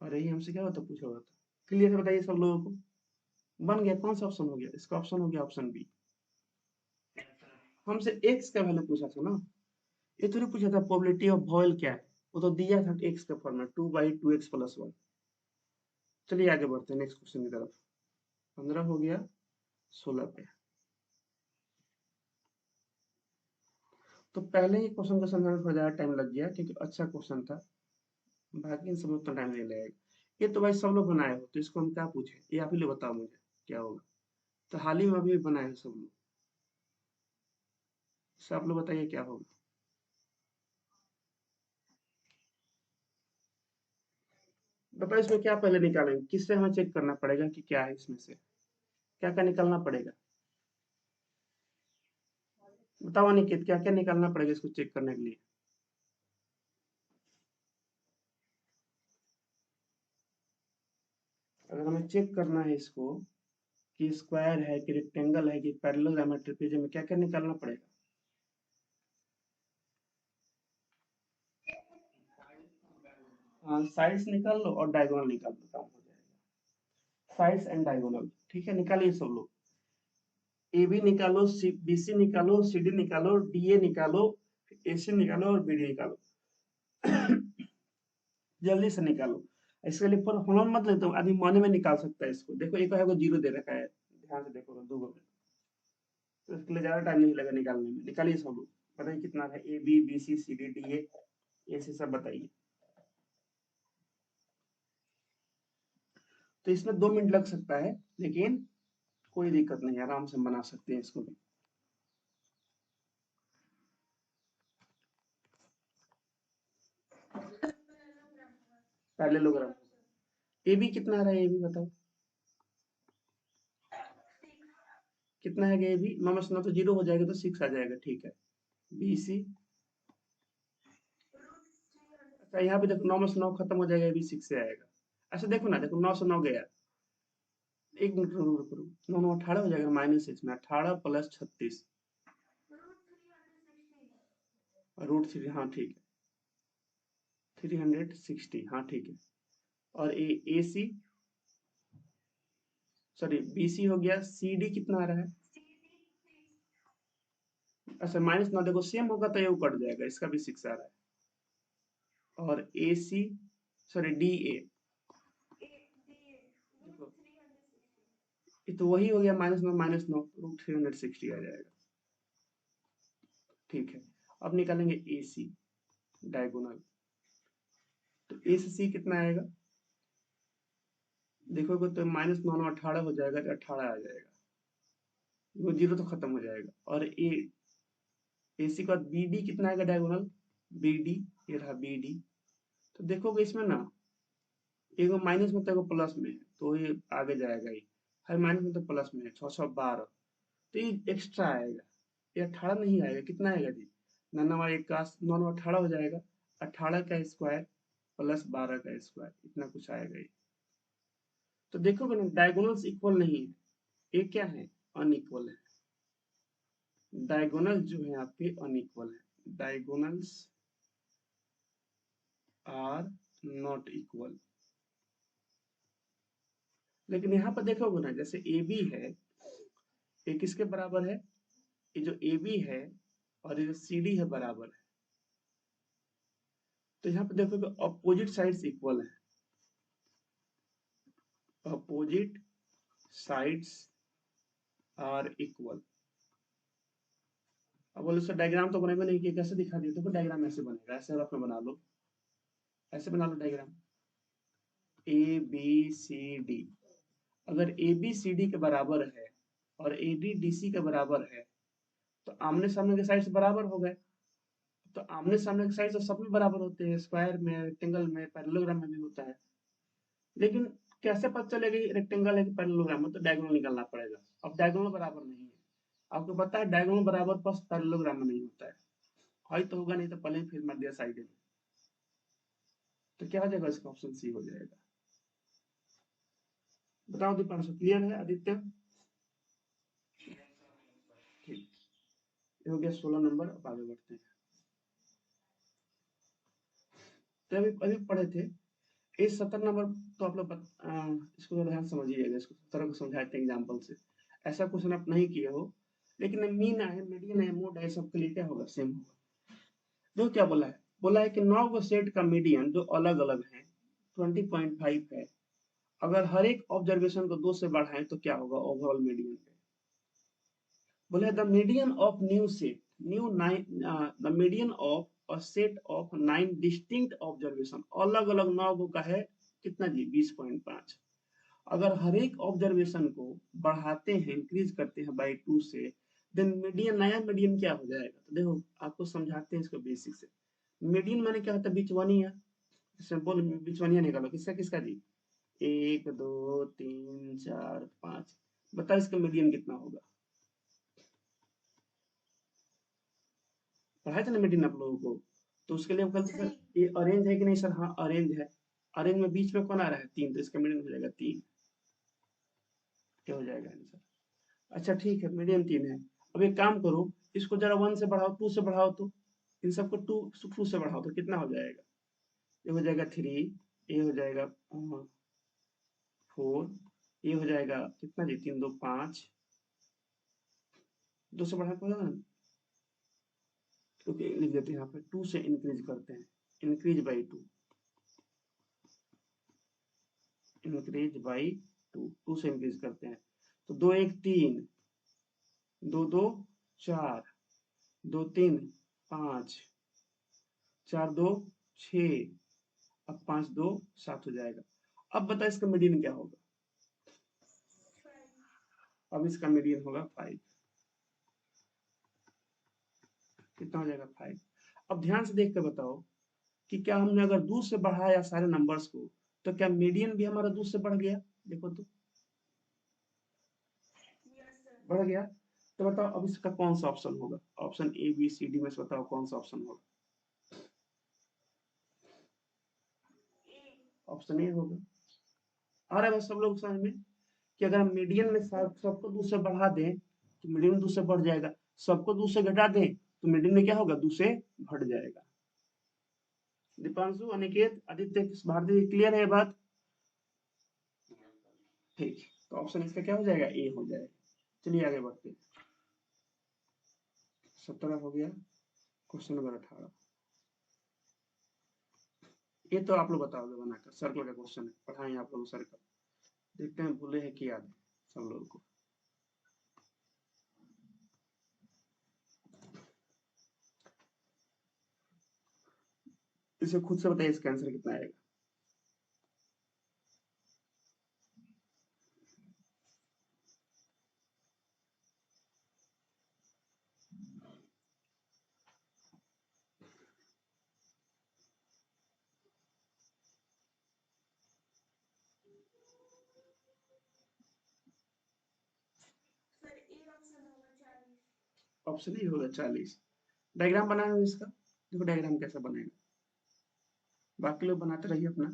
और यही हमसे क्या होता? पूछा हुआ था। क्लियर है? बताइए सब लोगों को। बन गया? कौन सा ऑप्शन हो गया? इसका ऑप्शन हो गया ऑप्शन बी। हमसे x का वैल्यू पूछा था ना, ये थोड़ी पूछा था प्रोबेबिलिटी ऑफ वॉवेल क्या है। वो तो दिया था x का फॉर्मूला 2/2x+1। चलिए आगे बढ़ते हैं नेक्स्ट क्वेश्चन की तरफ। 15 हो गया, 16 पे। तो पहले ही क्वेश्चन को समझने में थोड़ा ज्यादा टाइम लग गया क्योंकि अच्छा क्वेश्चन था। बाकी इन सब में उतना टाइम नहीं लगेगा। ये तो भाई सब लोग बनाए हो, तो इसको हम क्या पूछे? ये आप ही लोग बताओ मुझे क्या होगा। तो हाल ही में अभी बनाए हैं सब लोग। सब लोग बताइए क्या होगा। बताओ इसमें क्या पहले निकालेंगे, किससे हमें चेक करना पड़ेगा कि क्या है इसमें से, क्या क्या निकालना पड़ेगा? बताओ अनिकेत, क्या क्या निकालना पड़ेगा इसको चेक करने के लिए? अगर हमें चेक करना है इसको कि स्क्वायर है कि रेक्टेंगल है कि पैरेलल है, हमें ट्रेपेजियम में क्या क्या निकालना पड़ेगा? हाँ, साइड्स निकाल लो और डायगोनल निकाल लो, काम हो जाएगा। साइड्स एंड डायगोनल, ठीक है, निकालिए सब लोग। ए बी निकालो, बी सी निकालो, सी डी निकालो, डी ए निकालो, ए सी निकालो और बी डी निकालो। जल्दी से निकालो। इसके लिए पर होमवर्क मत लेते हो, आदमी मॉर्निंग में निकाल सकता है इसको। देखो एक है वो जीरो दे रखा है, ध्यान से देखो दो गो में। तो इसके लिए ज्यादा टाइम नहीं लगा निकालने में। निकालिए सब लोग, बताइए कितना है? A B B C C D D A C सब बताइए। तो इसमें 2 मिनट लग सकता है, लेकिन कोई दिक्कत नहीं, आराम से बना सकते हैं इसको भी। पहले लोग ए बी कितना आ रहा है, ए बी बताओ कितना है ए बी, 9 में से 9 तो 0 हो जाएगा, तो 6 आ जाएगा, ठीक है। बी सी, अच्छा यहाँ पे देखो 9 में से 9 खत्म हो जाएगा, ए बी 6 से आएगा। अच्छा देखो ना, देखो 9 से 9 गया, एक मिनट रुको रुको, 9 9 18 हो जाएगा, -6 में 18 प्लस 36 √3, हाँ ठीक है, 360, हाँ ठीक है। और ए सी, सॉरी बी सी हो गया, सी डी कितना आ रहा है, अच्छा -9 देखो सेम होगा तो ये कट जाएगा, इसका भी 6 आ रहा है। और ए सी, सॉरी डी ए, देखो ये तो वही हो गया, -9 √360 आ जाएगा, ठीक है। अब निकालेंगे ए सी डायगोनल, तो ए से सी कितना आएगा, देखोगे तो -9 18 हो जाएगा, तो 18 आ जाएगा, वो 0 तो खत्म हो जाएगा। और ए सी का बी डी कितना आएगा डायगोनल, बी डी, ये रहा बी डी, तो देखोगे इसमें ना एगो माइनस में तो एगो प्लस में है, तो ये आगे जाएगा ही, हर माइनस में तो प्लस में है, 6 6 12, तो ये एक्स्ट्रा आएगा, ये 18 नहीं आएगा, कितना आएगा जी, 9 एक का 9 18 हो जाएगा, 18 का स्क्वायर प्लस 12 का स्क्वायर, इतना कुछ आएगा ये। तो देखोगे ना डायगोनल्स इक्वल नहीं है, ये क्या है, अनइक्वल है, डायगोनल जो है आपके अनइक्वल है, डायगोनल्स आर नॉट इक्वल। लेकिन यहाँ पर देखोगे ना, जैसे ए बी है, ये किसके बराबर है, ये जो ए बी है और ये जो सी डी है बराबर है, तो यहाँ पे देखोगे अपोजिट साइड्स इक्वल है, अपोजिट साइड्स आर इक्वल। अब बोले सर डायग्राम तो बनेगा नहीं, कि कैसे दिखा दिया, देखो डायग्राम ऐसे बनेगा, ऐसे रफ में बना लो, ऐसे बना लो diagram, A B C D, अगर ए बी सी डी के बराबर है और ए डी डी सी के बराबर है, तो आमने सामने के साइड्स बराबर हो गए, तो आमने सामने के साइड तो सब में बराबर होते हैं, स्क्वायर में, रेक्टेंगल में, पैरेललोग्राम में भी होता है। लेकिन कैसे पता चलेगा ये रेक्टेंगल है कि पैरेललोग्राम है, तो डायगोनल निकालना पड़ेगा। अब डायगोनल बराबर नहीं है, आपको पता है डायगोनल बराबर बस पैरेललोग्राम में नहीं होता है तो होगा, नहीं तो पहले ही फिर मर दिया साइड में, तो क्या हो जाएगा, इसका ऑप्शन सी हो जाएगा। बताओ दीपांशु, क्लियर है, आदित्य, ठीक, ये हो गया 16 नंबर। अब आगे बढ़ते हैं, तो अभी अभी पढ़े थे ये 17 नंबर, तो आप लोग इसको थोड़ा ध्यान समझिएगा, इसको तरह को समझाते हैं एग्जाम्पल से, ऐसा क्वेश्चन आप नहीं किए हो, लेकिन मीन है, मीडियन है, मोड है, सबके लिए क्या होगा, सेम होगा। देखो क्या बोला है कि 9 गो सेट का मीडियन जो अलग अलग है 20.5 है, अगर हर एक ऑब्जर्वेशन को 2 से बढ़ाएं तो क्या होगा ओवरऑल मीडियन है। बोले the median of new set, new 9, the median of a set of 9 distinct observation, अलग अलग 9 गो का है कितना जी, 20.5, अगर हर एक ऑब्जर्वेशन को बढ़ाते हैं, इंक्रीज करते हैं बाई 2 से, देन मीडियन, नया मीडियन क्या हो जाएगा, तो देखो आपको समझाते हैं इसको बेसिक से। मीडियन माने क्या होता है, बिचवनिया, सिंपल बिचवनिया निकालो, किसका किसका जी, 1 2 3 4 5, बताओ इसका मीडियन कितना होगा, पढ़ाया था ना मीडियन आप लोगों को, तो उसके लिए हम कहते सर ये अरेंज है कि नहीं, सर हाँ अरेंज है, अरेंज में बीच में कौन आ रहा है 3, तो इसका मीडियन हो जाएगा 3, क्या हो जाएगा आंसर। अच्छा ठीक है, मीडियन 3 है। अब एक काम करो, इसको जरा 1 से बढ़ाओ, 2 से बढ़ाओ, तो इन सबको 2 से बढ़ाओ तो कितना हो जाएगा, ये हो जाएगा 3, ये हो जाएगा 4, ये हो जाएगा कितना जी, 3 2 5, 2 से बढ़ा कर ना, क्योंकि लिख देते हैं यहाँ पे 2 से इंक्रीज करते हैं, इंक्रीज बाई 2, इंक्रीज बाई 2 से इंक्रीज करते हैं, तो 2 1 3, 2 2 4, 2 3 5, 4 2 6, अब 5 2 7 हो जाएगा। अब बता इसका मीडियन क्या होगा, अब इसका मीडियन होगा 5, कितना हो जाएगा 5। अब ध्यान से देख कर बताओ कि क्या हमने अगर 2 से बढ़ाया सारे नंबर्स को, तो क्या मीडियन भी हमारा 2 से बढ़ गया? देखो तो बढ़ गया। तो बताओ अब इसका कौन सा ऑप्शन होगा? Option A B C D में से बताओ कौन सा ऑप्शन होगा? ऑप्शन ए होगा। आ रहा है बस सब लोग समझ में कि अगर हम मीडियन में सबको 2 से बढ़ा दें तो मीडियन 2 से बढ़ जाएगा, सबको 2 से घटा दें तो मीडियन में क्या होगा? 2 से घट जाएगा। दीपांशु, अनिकेत, आदित्य, भारती, क्लियर है ये बात? ठीक, तो ऑप्शन इसका क्या हो जाएगा? ए हो जाएगा। चलिए आगे बढ़ते हैं। 17 हो गया, क्वेश्चन नंबर 18। ये तो आप लोग बताओगे बनाकर, सर्कल का क्वेश्चन है, पढ़ाएं आप लोग सर्कल। देखते हैं भूले हैं कि याद है सब लोगों को। इसे खुद से बताइए इसका आंसर कितना आएगा। ऑप्शन ही होगा 40। डायग्राम बनाए हो इसका? देखो डायग्राम कैसा बनेगा, बाकी लोग बनाते रहिए अपना।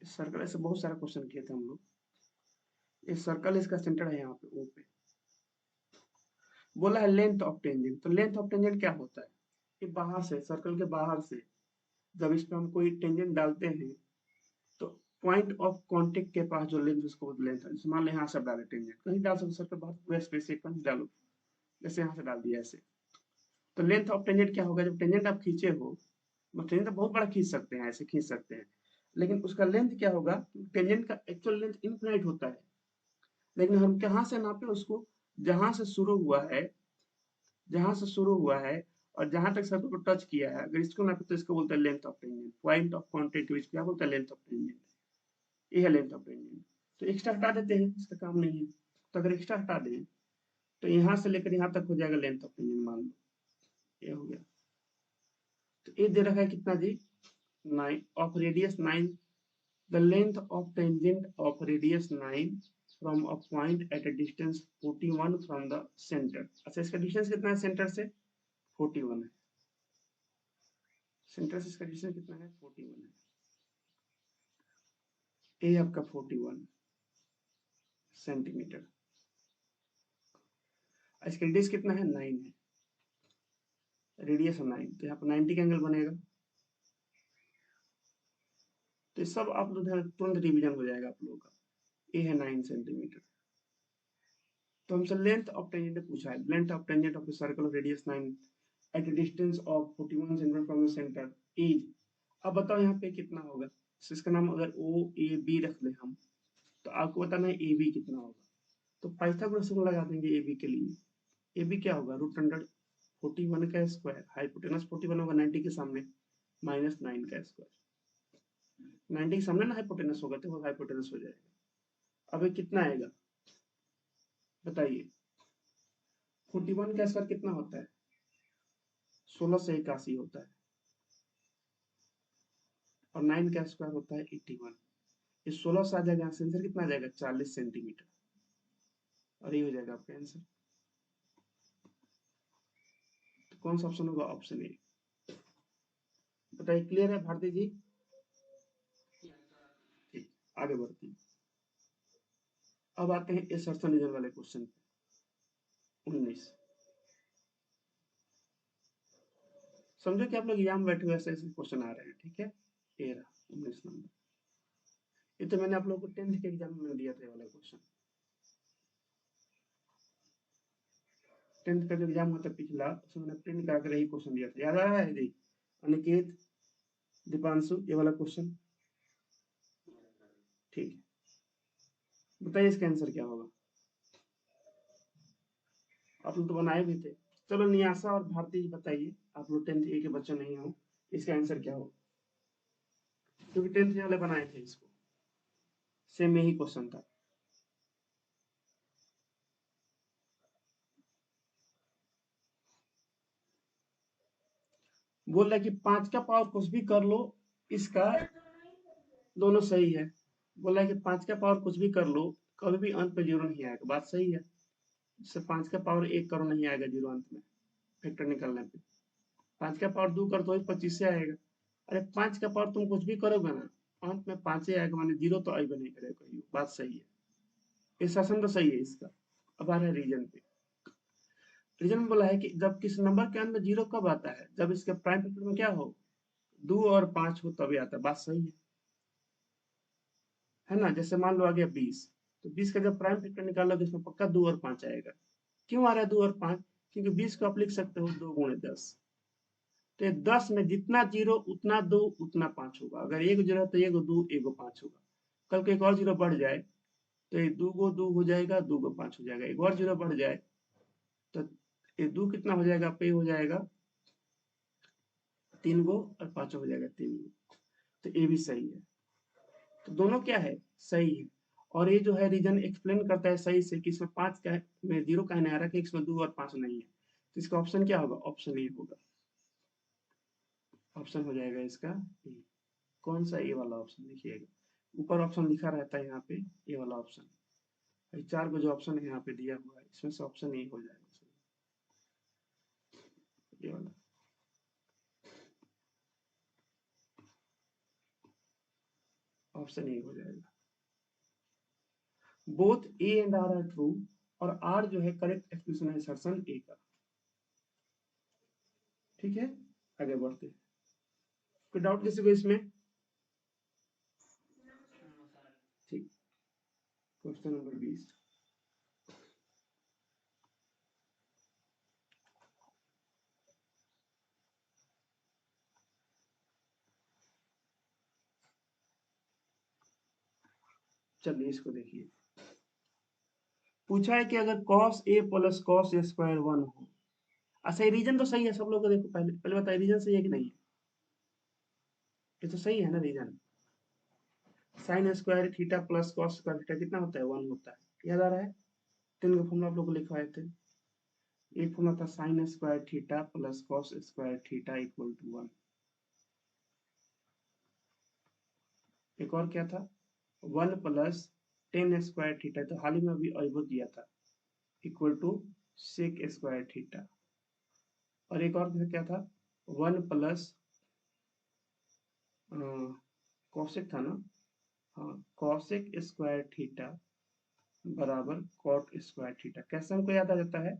इस सर्कल ऐसे बहुत सारा क्वेश्चन किए थे हम लोग। इस सर्कल इसका सेंटर है यहाँ पे ओ पे। बोला है लेंथ ऑफ टेंजेंट, तो लेंथ ऑफ टेंजेंट क्या होता है? कि बाहर से, सर्कल के बाहर से जब इस पे हम कोई टेंजेंट डालते हैं तो पॉइंट ऑफ कांटेक्ट के पास जो लेंथ उसको लेंथ है। जैसे मान लो यहाँ से डाले टेंजेंट, कहीं डाल सकते सर्कल बाहर पूरा स्पेस है, कहीं डालो, जैसे यहाँ से डाल दिया ऐसे। तो लेंथ ऑफ टेंजेंट क्या होगा? जब टेंजेंट आप खींचे हो, टेंजेंट तो बहुत बड़ा खींच सकते हैं, ऐसे खींच सकते हैं, लेकिन उसका लेंथ क्या होगा? टेंजेंट का एक्चुअल लेंथ इनफिनाइट होता है, लेकिन हम कहाँ से नापे उसको? जहां से शुरू हुआ है, जहां से शुरू हुआ है और जहां तक सर्कल को टच किया है, अगर इसको नापे तो इसको बोलते हैं length of tangent. Point of contact को क्या बोलते हैं? Length of tangent. ये है लेंथ ऑफ टेंजेंट। तो एक्स्ट्रा हटा देते हैं, इसका काम नहीं है। तो अगर एक्स्ट्रा हटा दें तो यहाँ से लेकर यहाँ तक हो जाएगा लेंथ ऑफ टेंजेंट, मान लो ये हो गया। तो ये दे रखा है कितना जी? 9 of radius 9, the length of tangent of radius 9 from a point at a distance 41 from the centre. अच्छा, इसका डिस्टेंस कितना है सेंटर से? 41 है। सेंटर से इसका डिस्टेंस कितना है? 41 है। ये आपका 41 सेंटीमीटर। इसका रेडियस कितना है? 9 है, रेडियस 9, तो यहाँ पर 90 का एंगल बनेगा। तो ये सब आप लोग तुरंत रिवीजन हो जाएगा आप लोगों का। ये है 9 सेंटीमीटर। तो हमसे लेंथ ऑफ टेंजेंट पूछा है, length of tangent of circle of radius 9 at a distance of 41 centimetre from the centre is. अब बताओ यहाँ पे कितना होगा? तो इसका नाम अगर ओ ए बी रख ले हम, तो आपको बताना है ए बी कितना होगा। तो पाइथागोरस को लगा देंगे ए बी के लिए। ए बी क्या होगा? रूट अंडर 41 का स्क्वायर, हाइपोटेनस 41 होगा 90 के सामने, माइनस 9 का स्क्वायर। 90 के सामने ना हाइपोटेनस होगा तो वो हाइपोटेनस हो जाएगा। अब ये कितना आएगा बताइए? 41 का स्क्वायर कितना होता है? 1681 होता है, और 9 का स्क्वायर होता है 81। ये 16 से आ जाएगा, आंसर कितना आ जाएगा? 40 सेंटीमीटर। और ये हो जाएगा आपका आंसर। तो कौन सा ऑप्शन होगा? ऑप्शन ए। बताइए, क्लियर है भारती जी? ठीक, आगे बढ़ते हैं। अब आते हैं एसर्शन रीजन वाले क्वेश्चन पे। 19। समझो कि आप लोग एग्जाम बैठे हुए ऐसे ऐसे क्वेश्चन आ रहे हैं, ठीक है? 19 नंबर। ये तो मैंने आप लोगों को 10th के एग्जाम में दिया था, वाला क्वेश्चन। 10th का जो एग्जाम होता है पिछला, उसमें मैंने प्रिंट करा कर यही क्वेश्चन दिया था, याद आ रहा है जी? अनिकेत, दीपांशु, ये वाला क्वेश्चन ठीक है। बताइए इसका आंसर क्या होगा? आप लोग तो बनाए भी थे। चलो नियासा और भारती जी बताइए, आप लोग 10th ए के बच्चे नहीं हो, इसका आंसर क्या होगा? क्योंकि 10th वाले बनाए थे इसको। सेम यही क्वेश्चन था। बोल रहा है कि 5 का पावर कुछ भी कर लो, इसका दोनों सही है। बोला है कि 5 का पावर कुछ भी कर लो, कभी भी अंत में 0 नहीं आएगा, बात सही है। इससे 5 का पावर 1 करो नहीं आएगा 0 अंत में, फैक्टर निकालने पे। 5 का पावर 2 कर दो 25 से आएगा। अरे 5 का पावर तुम कुछ भी करोगे ना, अंत में 5 ही आएगा, माने 0 तो आएगा नहीं करेगा कहीं, बात सही है। ये शासन तो सही है इसका। अब आ रहा है रीजन पे। रीजन में बोला है कि जब किस नंबर के अंत में 0 कब आता है, जब इसके प्राइम फैक्टर में क्या हो, 2 और 5 हो तभी आता है, बात सही है ना। जैसे मान लो आ गया 20, तो 20 का जब प्राइम फैक्टर निकालोगे इसमें पक्का 2 और 5 आएगा। क्यों आ रहा है 2 और 5? क्योंकि 20 को आप लिख सकते हो 2 गुणे 10। तो 10 में जितना 0 उतना 2 उतना 5 होगा। अगर एक 0 है तो एक 2 एक 5 होगा। कल को एक और 0 बढ़ जाए तो ये 2 को 2 हो जाएगा, 2 को 5 हो जाएगा। एक और 0 बढ़ जाए तो ये 2 कितना हो जाएगा, पे हो जाएगा 3 गो, और 5 हो जाएगा 3 गो। तो ये भी सही है। तो दोनों क्या है, सही है। और ये जो है रीजन एक्सप्लेन करता है सही से कि इसमें 5 का है, में 0 का नहीं आ रहा कि इसमें 2 और 5 नहीं है। तो इसका ऑप्शन क्या होगा, ऑप्शन ए होगा। ऑप्शन हो जाएगा इसका ए। कौन सा, ए वाला ऑप्शन लिखिएगा। ऊपर ऑप्शन लिखा रहता है यहाँ पे, ए वाला ऑप्शन। 4 को जो ऑप्शन है यहाँ पे दिया हुआ है, इसमें से ऑप्शन ए हो जाएगा, ये वाला। ऑप्शन ए हो जाएगा। Both A and R are true, और आर जो है करेक्ट एक्सप्रेशन है असर्शन ए का। ठीक है, आगे बढ़ते हैं। कोई डाउट किसी को इसमें? ठीक, क्वेश्चन नंबर 20। चलिए इसको देखिए। पूछा है कि अगर cos a plus cos a square 1 हो। अच्छा, ये रीजन तो सही है सब लोगों को। देखो पहले पहले बताइए रीजन सही है कि नहीं है। ये तो सही है ना reason. Sine square theta plus cos square theta कितना होता है, 1 होता है। याद आ रहा है? 3 का फॉर्मूला आप लोग को लिखवाए थे। एक फॉर्मूला था sine square theta plus cos square theta equal to 1। एक और क्या था, 1 प्लस टेन स्क्वायर थीटा, तो हाल ही में अभी अभी दिया था, equal to sec square theta. और एक और क्या था, 1 प्लस कॉसेक था ना, हाँ, कॉसेक स्क्वायर थीटा बराबर कॉट स्क्वायर थीटा। कैसे हमको याद आ जाता है,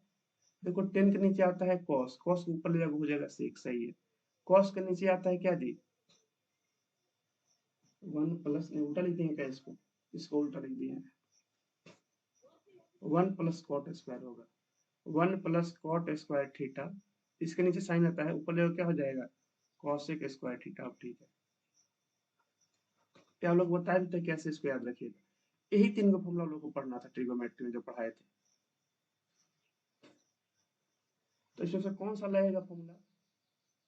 देखो 10 के नीचे आता है कॉस, कॉस ऊपर ले जाकर हो जाएगा सेक, सही है। कॉस के नीचे आता है क्या जी, 1 प्लस, नहीं उल्टा लिख दिए क्या इसको, इसको उल्टा लिख दिए हैं। 1 प्लस कॉट स्क्वायर होगा, 1 प्लस कॉट स्क्वायर थीटा। इसके नीचे साइन आता है, ऊपर ले क्या हो जाएगा, कॉसेक स्क्वायर थीटा। अब ठीक है, क्या आप लोग बताए भी थे कैसे इसको याद रखिएगा। यही 3 का फॉर्मूला लोगों को पढ़ना था ट्रिगोमेट्री में जो पढ़ाए थे। तो इसमें से कौन सा लगेगा फॉर्मूला,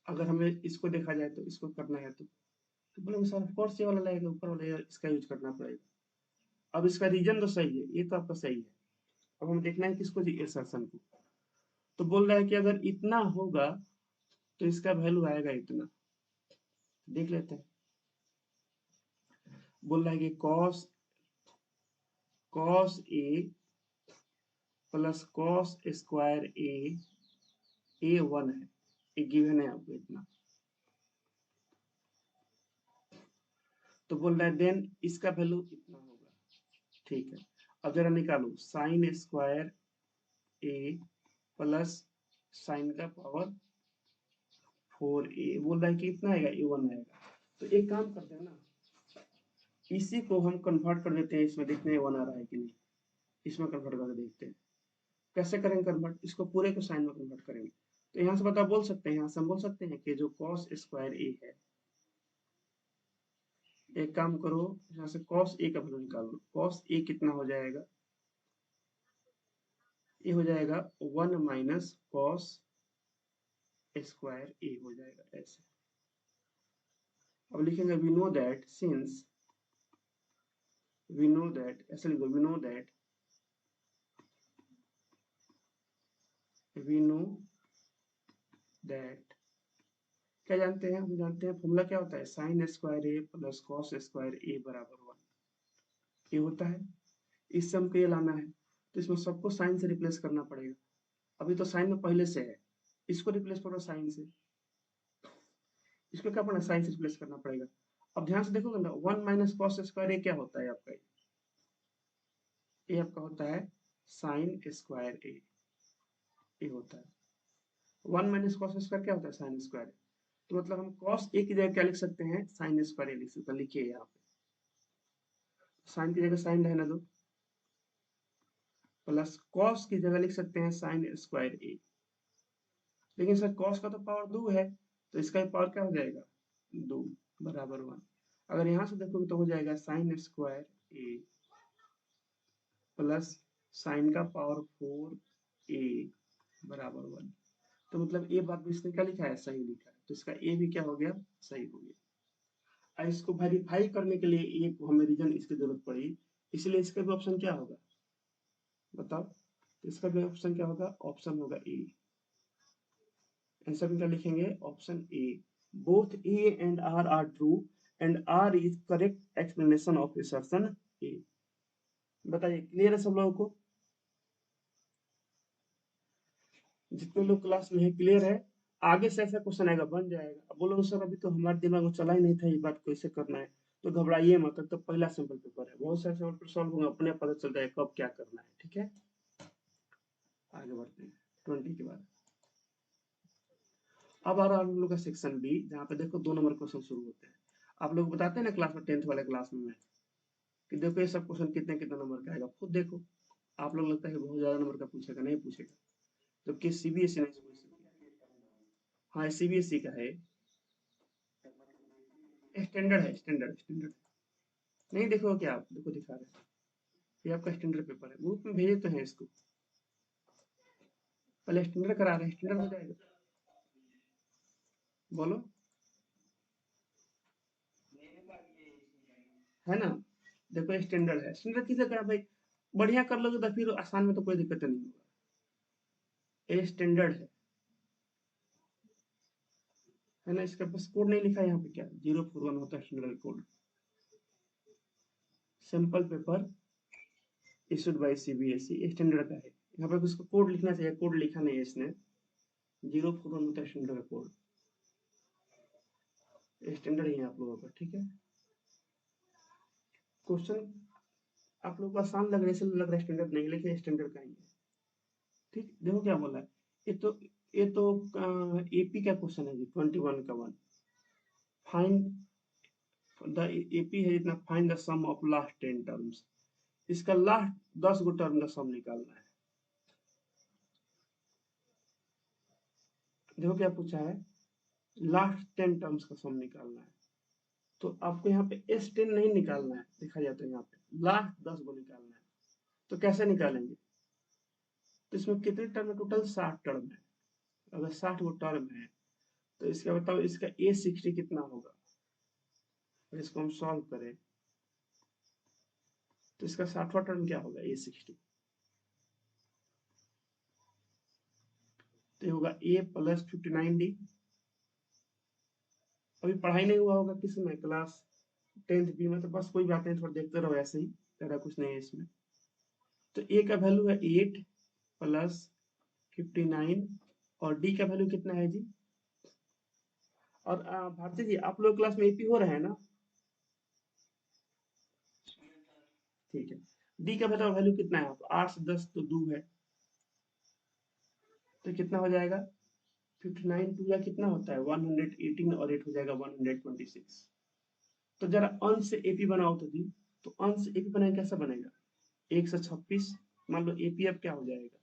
अगर हमें इसको देखा जाए तो, इसको करना है तो बोलेंगे सर ऑफकोर्स ये वाला लगेगा, ऊपर वाला इसका यूज करना पड़ेगा। अब इसका रीजन तो सही है, ये तो आपका सही है। अब हम देखना है किसको जी, असर्शन को। तो बोल रहा है कि अगर इतना होगा तो इसका वैल्यू आएगा इतना। देख लेते हैं। बोल रहा है कि cos cos A plus cos square ए 1 है, ये गिवन है आपको इतना। तो बोल रहा है देन इसका वैल्यू इतना होगा। ठीक है, अब जरा निकालो साइन स्क्वायर ए प्लस साइन का पावर 4a। बोल रहा है कि इतना आएगा, a1 आएगा। तो एक काम करते हैं ना, इसी को हम कन्वर्ट कर देते हैं इसमें, देखते हैं 1 आ रहा है कि नहीं। इसमें कन्वर्ट करके देखते हैं कैसे करेंगे कन्वर्ट, इसको पूरे को साइन में कन्वर्ट करेंगे। तो यहाँ से बता बोल सकते हैं, यहाँ से हम बोल सकते हैं कि जो कॉस स्क्वायर ए है, एक काम करो यहाँ से कॉस ए का वैल्यू निकालो। कॉस ए कितना हो जाएगा, ये हो जाएगा 1 माइनस कॉस स्क्वायर ए हो जाएगा ऐसे। अब लिखेंगे we know that since we know that, ऐसे लिखो, we know that, we know that, क्या जानते हैं, हम जानते हैं फॉर्मूला क्या होता है, साइन स्क्वायर ए प्लस कॉस स्क्वायर ए बराबर 1, ये होता है। इससे हमको ये लाना है, तो इसमें सबको साइन से रिप्लेस करना पड़ेगा। अभी तो साइन में पहले से है, इसको रिप्लेस करो साइन से, इसको क्या पड़ना, साइन से रिप्लेस करना पड़ेगा। अब ध्यान से देखोगे ना, 1 माइनस कॉस स्क्वायर ए क्या होता है आपका, ये आपका होता है साइन स्क्वायर ए, ये होता है। 1 माइनस कॉस स्क्वायर क्या होता है, साइन स्क्वायर ए। तो मतलब हम कॉस ए की जगह क्या लिख सकते हैं, साइन स्क्वायर ए लिख सकते हैं। लिखिए यहाँ पे साइन की जगह साइन रहने दो, प्लस कॉस की जगह लिख सकते हैं साइन स्क्वायर ए। लेकिन सर कॉस का तो पावर 2 है, तो इसका पावर क्या हो जाएगा, 2 बराबर 1। अगर यहाँ से देखोगे तो हो जाएगा साइन स्क्वायर ए प्लस साइन का पावर 4 ए बराबर 1। तो मतलब ये बात भी इसने क्या लिखा है, सही लिखा है। तो इसका ए भी क्या हो गया, सही हो गया। अब इसको वेरीफाई करने के लिए एक हमें रीजन इसकी जरूरत पड़ी, इसलिए इसका भी ऑप्शन क्या होगा, बताओ। तो इसका भी ऑप्शन क्या होगा, ऑप्शन होगा ए। आंसर में क्या लिखेंगे, option A, both A and R true and R is correct explanation of assertion A. बताइए क्लियर है सब लोगों को, जितने लोग क्लास में है क्लियर है। आगे से ऐसा क्वेश्चन आएगा बन जाएगा। अब बोलो सर अभी तो हमारे दिमाग में चला ही नहीं था ये बात कैसे करना है, तो घबराइए मत, तो पहला सिंपल पेपर है, बहुत सारे सिंपल सॉल्व होंगे, अपने पता चल जाएगा कब क्या करना है। ठीक है, आगे बढ़ते हैं 20 के बाद। अब आ रहा हम लोग का सेक्शन बी, जहाँ पे देखो 2 नंबर क्वेश्चन शुरू होते हैं। आप लोग बताते हैं ना क्लास में, 10th वाले क्लास में कि देखो ये सब क्वेश्चन कितने कितने नंबर का आएगा, खुद देखो। आप लोग लगता है बहुत ज्यादा नंबर का पूछेगा, नहीं पूछेगा, जबकि सीबीएसई नहीं पूछेगा। हाँ सीबीएसई का है, स्टैंडर्ड है, स्टैंडर्ड। नहीं देखो क्या, आप देखो दिखा रहे हैं, ये आपका स्टैंडर्ड पेपर है, ग्रुप में भेजे तो हैं इसको, पहले स्टैंडर्ड करा रहे हैं, स्टैंडर्ड हो जाएगा। बोलो, है ना, देखो स्टैंडर्ड है, स्टैंडर्ड किसे कहा भाई, बढ़िया कर लोगे तो फिर आसान में तो कोई दिक्कत नहीं होगा, ये स्टैंडर्ड है ना। इसका बस कोड नहीं लिखा है यहाँ पे, क्या 041 होता है standard code, simple paper issued by CBSE, standard का है। यहाँ पे उसका कोड लिखना चाहिए, कोड लिखा नहीं है इसने, 041 होता है स्टैंडर्ड कोड, स्टैंडर्ड ही है आप लोगों का। ठीक है, क्वेश्चन आप लोगों को आसान लग रहा है, इसलिए लग रहा है स्टैंडर्ड नहीं, लेकिन स्टैंडर्ड का ही है। ठीक, देखो क्या बोला है, ये तो एपी का क्वेश्चन है जी, 21 का 1। फाइंड द एपी है जितना, find the sum of last 10 terms, इसका लास्ट 10 गो टर्म का सम निकालना है। देखो क्या पूछा है, लास्ट 10 टर्म्स का सम निकालना है। तो आपको यहाँ पे S10 नहीं निकालना है, देखा जाता है यहाँ पे लास्ट 10 गो निकालना है। तो कैसे निकालेंगे, तो इसमें कितने टर्म है, टोटल 60 टर्म है। अगर 60 गो टर्म है तो इसका बताओ, इसका A60 कितना होगा, और इसको हम सॉल्व करें तो इसका 60वां टर्म क्या होगा, A60, तो होगा A प्लस 59D। अभी पढ़ाई नहीं हुआ होगा किसी में, क्लास 10th बी में, तो बस कोई बात नहीं, थोड़ा देखते रहो ऐसे ही, तेरा कुछ नहीं है इसमें। तो A का वैल्यू है 8 प्लस 59, और D का वैल्यू कितना है जी। और भारती जी आप लोग क्लास में एपी हो रहे हैं ना, ठीक है। डी का बताओ वैल्यू कितना है, आप 8 से 10 तो 2 है, तो कितना हो जाएगा, 59 2 या कितना होता है 118, और 8 हो जाएगा 126। तो जरा अंश से एपी बनाओ तो जी, तो अंश से एपी बनाए कैसा बनेगा, 126, मान लो एपी अब क्या हो जाएगा,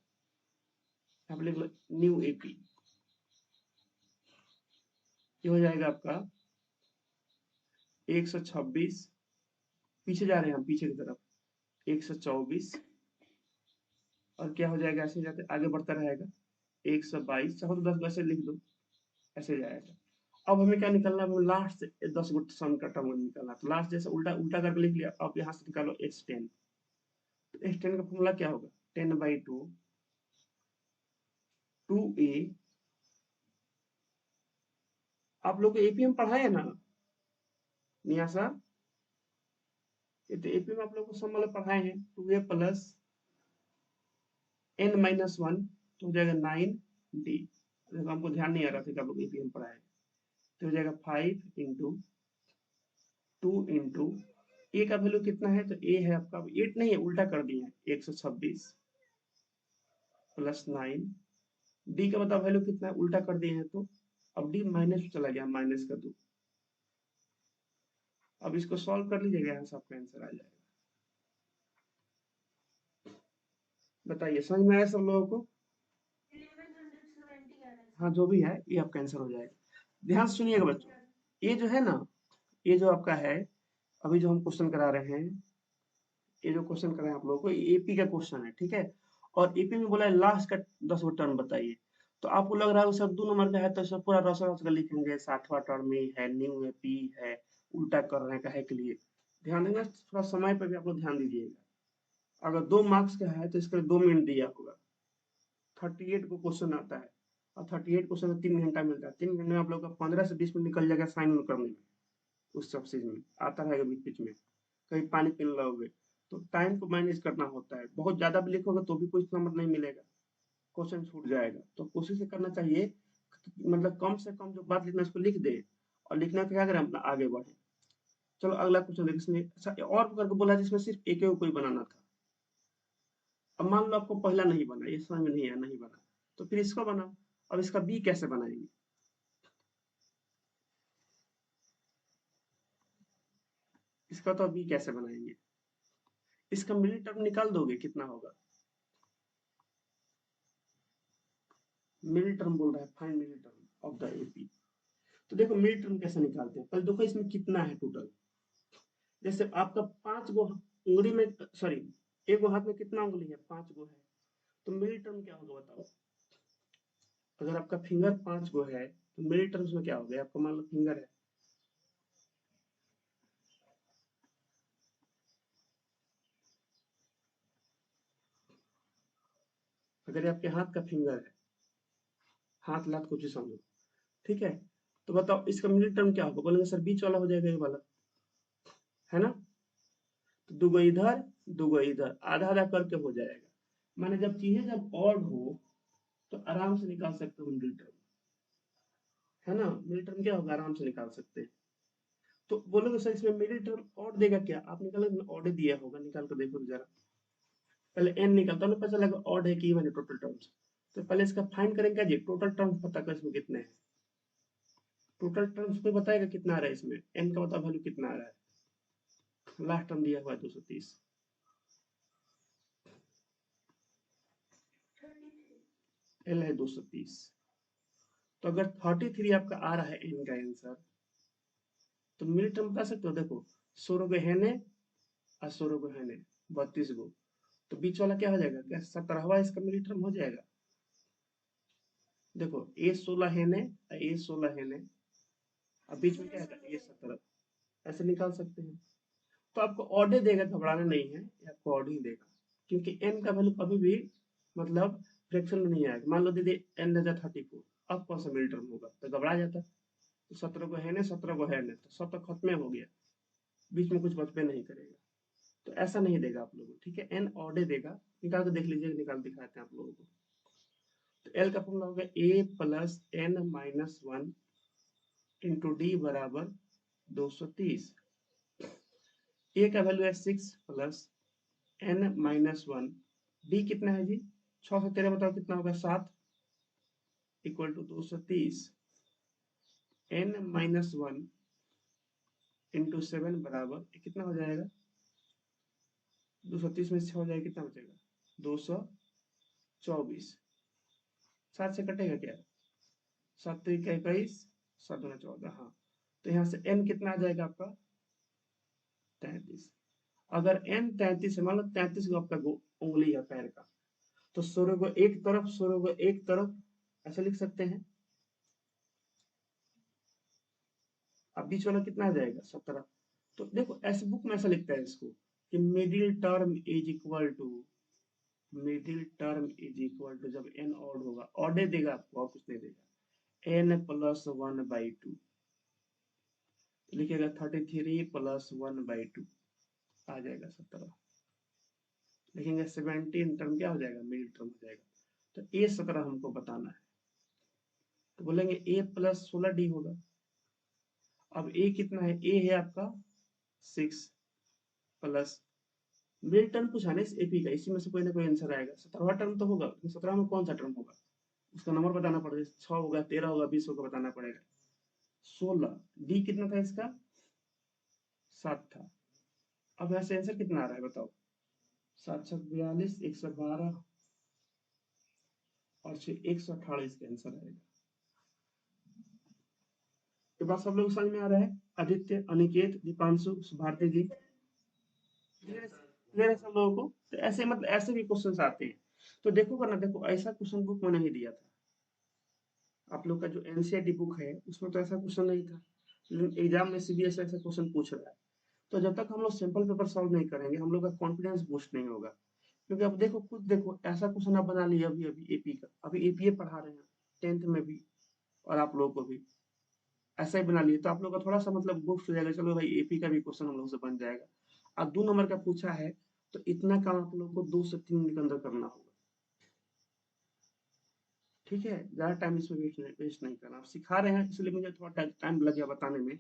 आप लिख लो न्यू एपी, ये हो जाएगा आपका 126, पीछे जा रहे हैं हम पीछे की तरफ, 124, और क्या हो जाएगा, ऐसे जाते आगे बढ़ता रहेगा 122, चाहो तो 10 वैसे लिख दो, ऐसे जाएगा। अब हमें क्या निकालना है, लास्ट से 10 गुट सम का टर्म निकालना है। तो लास्ट जैसे उल्टा उल्टा करके लिख लिया। अब यहाँ से निकालो x10। तो x10 का फॉर्मूला क्या होगा, 10/2 2a। आप लोग को एपी में पढ़ाए है ना निया सर, ये तो एपी में आप लोग को सम वाला पढ़ाए हैं। 2a प्लस n-1 तो हो जाएगा 9d। देखो हमको ध्यान नहीं आ रहा था कि आप लोग एपी में पढ़ाए, तो हो जाएगा 5 इंटू 2 इंटू ए का वैल्यू कितना है, तो ए है आपका 8 नहीं है, उल्टा कर दिए हैं 126 प्लस 9। डी का बताओ वैल्यू कितना है, उल्टा कर दिए हैं तो अब डी माइनस में चला गया, माइनस का 2। अब इसको सॉल्व कर लीजिएगा, यहाँ से आपका आंसर आ जाएगा। बताइए समझ में आया सब लोगों को? हाँ जो भी है ये आपका आंसर हो जाएगा। ध्यान से सुनिएगा बच्चों, ये जो है ना, ये जो आपका है अभी जो हम क्वेश्चन करा रहे हैं, ये जो क्वेश्चन कर रहे हैं आप लोगों को, एपी का क्वेश्चन है, ठीक है। और एपी में बोला है लास्ट का 10 गो टर्म बताइए। तो आपको लग रहा है सर 2 नंबर का है तो सब पूरा रस रस का लिखेंगे, 60वां टर्म में है, न्यू है, पी है, उल्टा कर रहे हैं काहे के लिए। ध्यान देना, थोड़ा समय पर भी आप लोग ध्यान दीजिएगा। अगर 2 मार्क्स का है तो इसके लिए 2 मिनट दिया होगा। 38 को क्वेश्चन आता है और 38 क्वेश्चन में 3 घंटा मिलता है। 3 घंटे में आप लोग का 15 से 20 मिनट निकल जाएगा साइन करने में। उस सब चीज में आता रहेगा बीच बीच में, कहीं पानी पीने लगोगे तो टाइम को मैनेज करना होता है। बहुत ज्यादा भी लिखोगे तो भी कुछ नंबर नहीं मिलेगा, क्वेश्चन छूट जाएगा। तो कोशिश ये करना चाहिए मतलब कम से कम जो बात लिखना है उसको लिख दे, और लिखना क्या करें अपना आगे बढ़े। चलो अगला क्वेश्चन देखिए, इसमें अच्छा और करके बोला जिसमें सिर्फ एक कोई बनाना था। अब मान लो आपको पहला नहीं बना, ये समझ में नहीं आया, नहीं बना, तो फिर इसको बनाओ। अब इसका बी कैसे बनाएंगे, इसका तो बी कैसे बनाएंगे, इसका मिडिल टर्म निकाल दोगे कितना होगा। मिडिल टर्म बोल रहा है, find middle term of the AP. तो देखो मिडिल टर्म कैसे निकालते हैं, पहले देखो इसमें कितना है टोटल। जैसे आपका 5 गो उंगली में, सॉरी एक गो हाथ में कितना उंगली है, 5 गो है। तो मिडिल टर्म क्या होगा बताओ। अगर आपका फिंगर 5 गो है तो मिडिल टर्म्स में क्या हो गया, आपका मान लो फिंगर है, अगर ये आपके हाथ का फिंगर है, हाथ लात कुछ ही समझो, ठीक है। तो बताओ इसका मिडिल टर्म क्या होगा, बोलेंगे सर बीच वाला हो जाएगा ये वाला, है ना। तो दुगो इधर दुगो इधर, आधा आधा करके हो जाएगा। माने जब चीजें जब ऑड हो तो आराम से निकाल सकते हो मिडिल टर्म, है ना। मिडिल टर्म क्या होगा, आराम से निकाल सकते हैं। तो बोलोगे सर इसमें मिडिल टर्म ऑड देगा क्या, आप निकालोगे ऑड दिया होगा, निकाल कर देखो जरा। पहले एन निकलता है, पता चलेगा ऑड है कि इवन है टोटल टर्म्स। तो पहले इसका फाइंड करेंगे जी, टोटल टर्म्स पता कर इसमें कितने हैं। टोटल टर्म्स कोई बताएगा कितना आ रहा है इसमें, एन का बताओ वैल्यू कितना आ रहा है। लास्ट टर्म दिया हुआ है 230, एल है 230। तो अगर 33 आपका आ रहा है एन का आंसर, तो मिडिल टर्म बता सकते हो। देखो 16 गो है ने और 16 गो है ने, 32 गो। तो बीच वाला क्या हो जाएगा, क्या 17वां इसका मिडिल टर्म हो जाएगा। देखो ए 16 है ने, ए 16 है ने, अब बीच में क्या है ए 17, ऐसे निकाल सकते हैं। तो आपको ऑड ही देगा, घबराना नहीं है, ये आपको ऑड ही देगा, क्योंकि एन का वैल्यू कभी भी मतलब फ्रैक्शन में नहीं आएगा। मान लो दीदी एन है 34, अब कौन सा मिडिल टर्म होगा, तो घबरा जाता। तो 17 को है ने, 17 को है ने, तो सब तो खत्म हो गया, बीच में कुछ बचपे नहीं करेगा। तो ऐसा नहीं देगा आप लोगों को, ठीक है। एन ऑड ही देगा, निकाल के देख लीजिए, निकाल दिखाते हैं आप लोगों को। तो एल का फॉर्मूला होगा a plus n minus 1 into d बराबर 230। ए का वैल्यू है 6 प्लस एन माइनस 1, डी कितना है जी, 6 से 13 बताओ कितना होगा, 7 equal to 230। N minus 1 into 7 बराबर कितना हो जाएगा, 230 में से हो जाएगा कितना बचेगा, 224। 7 से कटेगा क्या, 7 तो 21, 7 दूना 14, हाँ। तो यहाँ से n कितना आ जाएगा आपका 33। अगर n 33 है, मान लो 33 को आपका उंगली है पैर का, तो 16 को एक तरफ 16 को एक तरफ ऐसे लिख सकते हैं। अब बीच वाला कितना आ जाएगा 17। तो देखो ऐसे बुक में ऐसा लिखता है इसको कि मिडिल टर्म जब n ऑड होगा, ऑड देगा आपको और कुछ नहीं देगा, n+1/2 लिखिएगा 33+1/2 आ जाएगा 17। लिखेंगे 17 टर्म क्या हो जाएगा, मिडिल टर्म हो जाएगा। तो a 17 हमको बताना है, तो बोलेंगे a+16d होगा। अब a कितना है, a है आपका 6 प्लस मिडिल टर्म पूछा ना इस एपी का, इसी में से कोई ना कोई आंसर आएगा। 17वां टर्म तो होगा, 17 में कौन सा टर्म होगा, उसका नंबर बताना पड़ेगा, 6 होगा, 13 होगा, 20 होगा, बताना पड़ेगा। 16 डी कितना था इसका, 7 था। अब यहाँ से आंसर कितना आ रहा है बताओ, 7×42 112 और 118 इसका आंसर आएगा। ये बात सब लोग समझ में आ रहा है। आदित्य, अनिकेत, दीपांशु, भारती जी, क्लियर है सब लोगों को। तो ऐसे मतलब ऐसे भी क्वेश्चंस आते हैं। तो देखो करना, देखो ऐसा क्वेश्चन बुक में नहीं दिया था। आप लोग का जो एनसीईआरटी बुक है उसमें तो ऐसा क्वेश्चन नहीं था, लेकिन एग्जाम में सीबीएसई ऐसा क्वेश्चन पूछ रहा है। तो जब तक हम लोग सिंपल पेपर सॉल्व नहीं करेंगे, हम लोग का कॉन्फिडेंस बूस्ट नहीं होगा। क्योंकि अब देखो खुद देखो, ऐसा क्वेश्चन आप बना लिया अभी अभी एपी का, अभी एपीए पढ़ा रहे हैं 10th में भी, और आप लोगों को भी ऐसा ही बना लिए, तो आप लोग का थोड़ा सा मतलब बूस्ट हो जाएगा, चलो भाई एपी का भी क्वेश्चन हम लोग से बन जाएगा। अब 2 नंबर का पूछा है, तो इतना काम आप लोग को 2 से 3 मिनट के अंदर करना होगा। ठीक है, ज्यादा टाइम इसमें वेस्ट नहीं करना। आप सिखा रहे हैं इसलिए मुझे थोड़ा टाइम लग गया बताने में,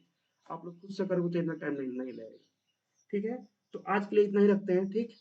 आप लोग खुद से करोगे तो इतना टाइम नहीं लगेगा। ठीक है, तो आज के लिए इतना ही रखते हैं। ठीक।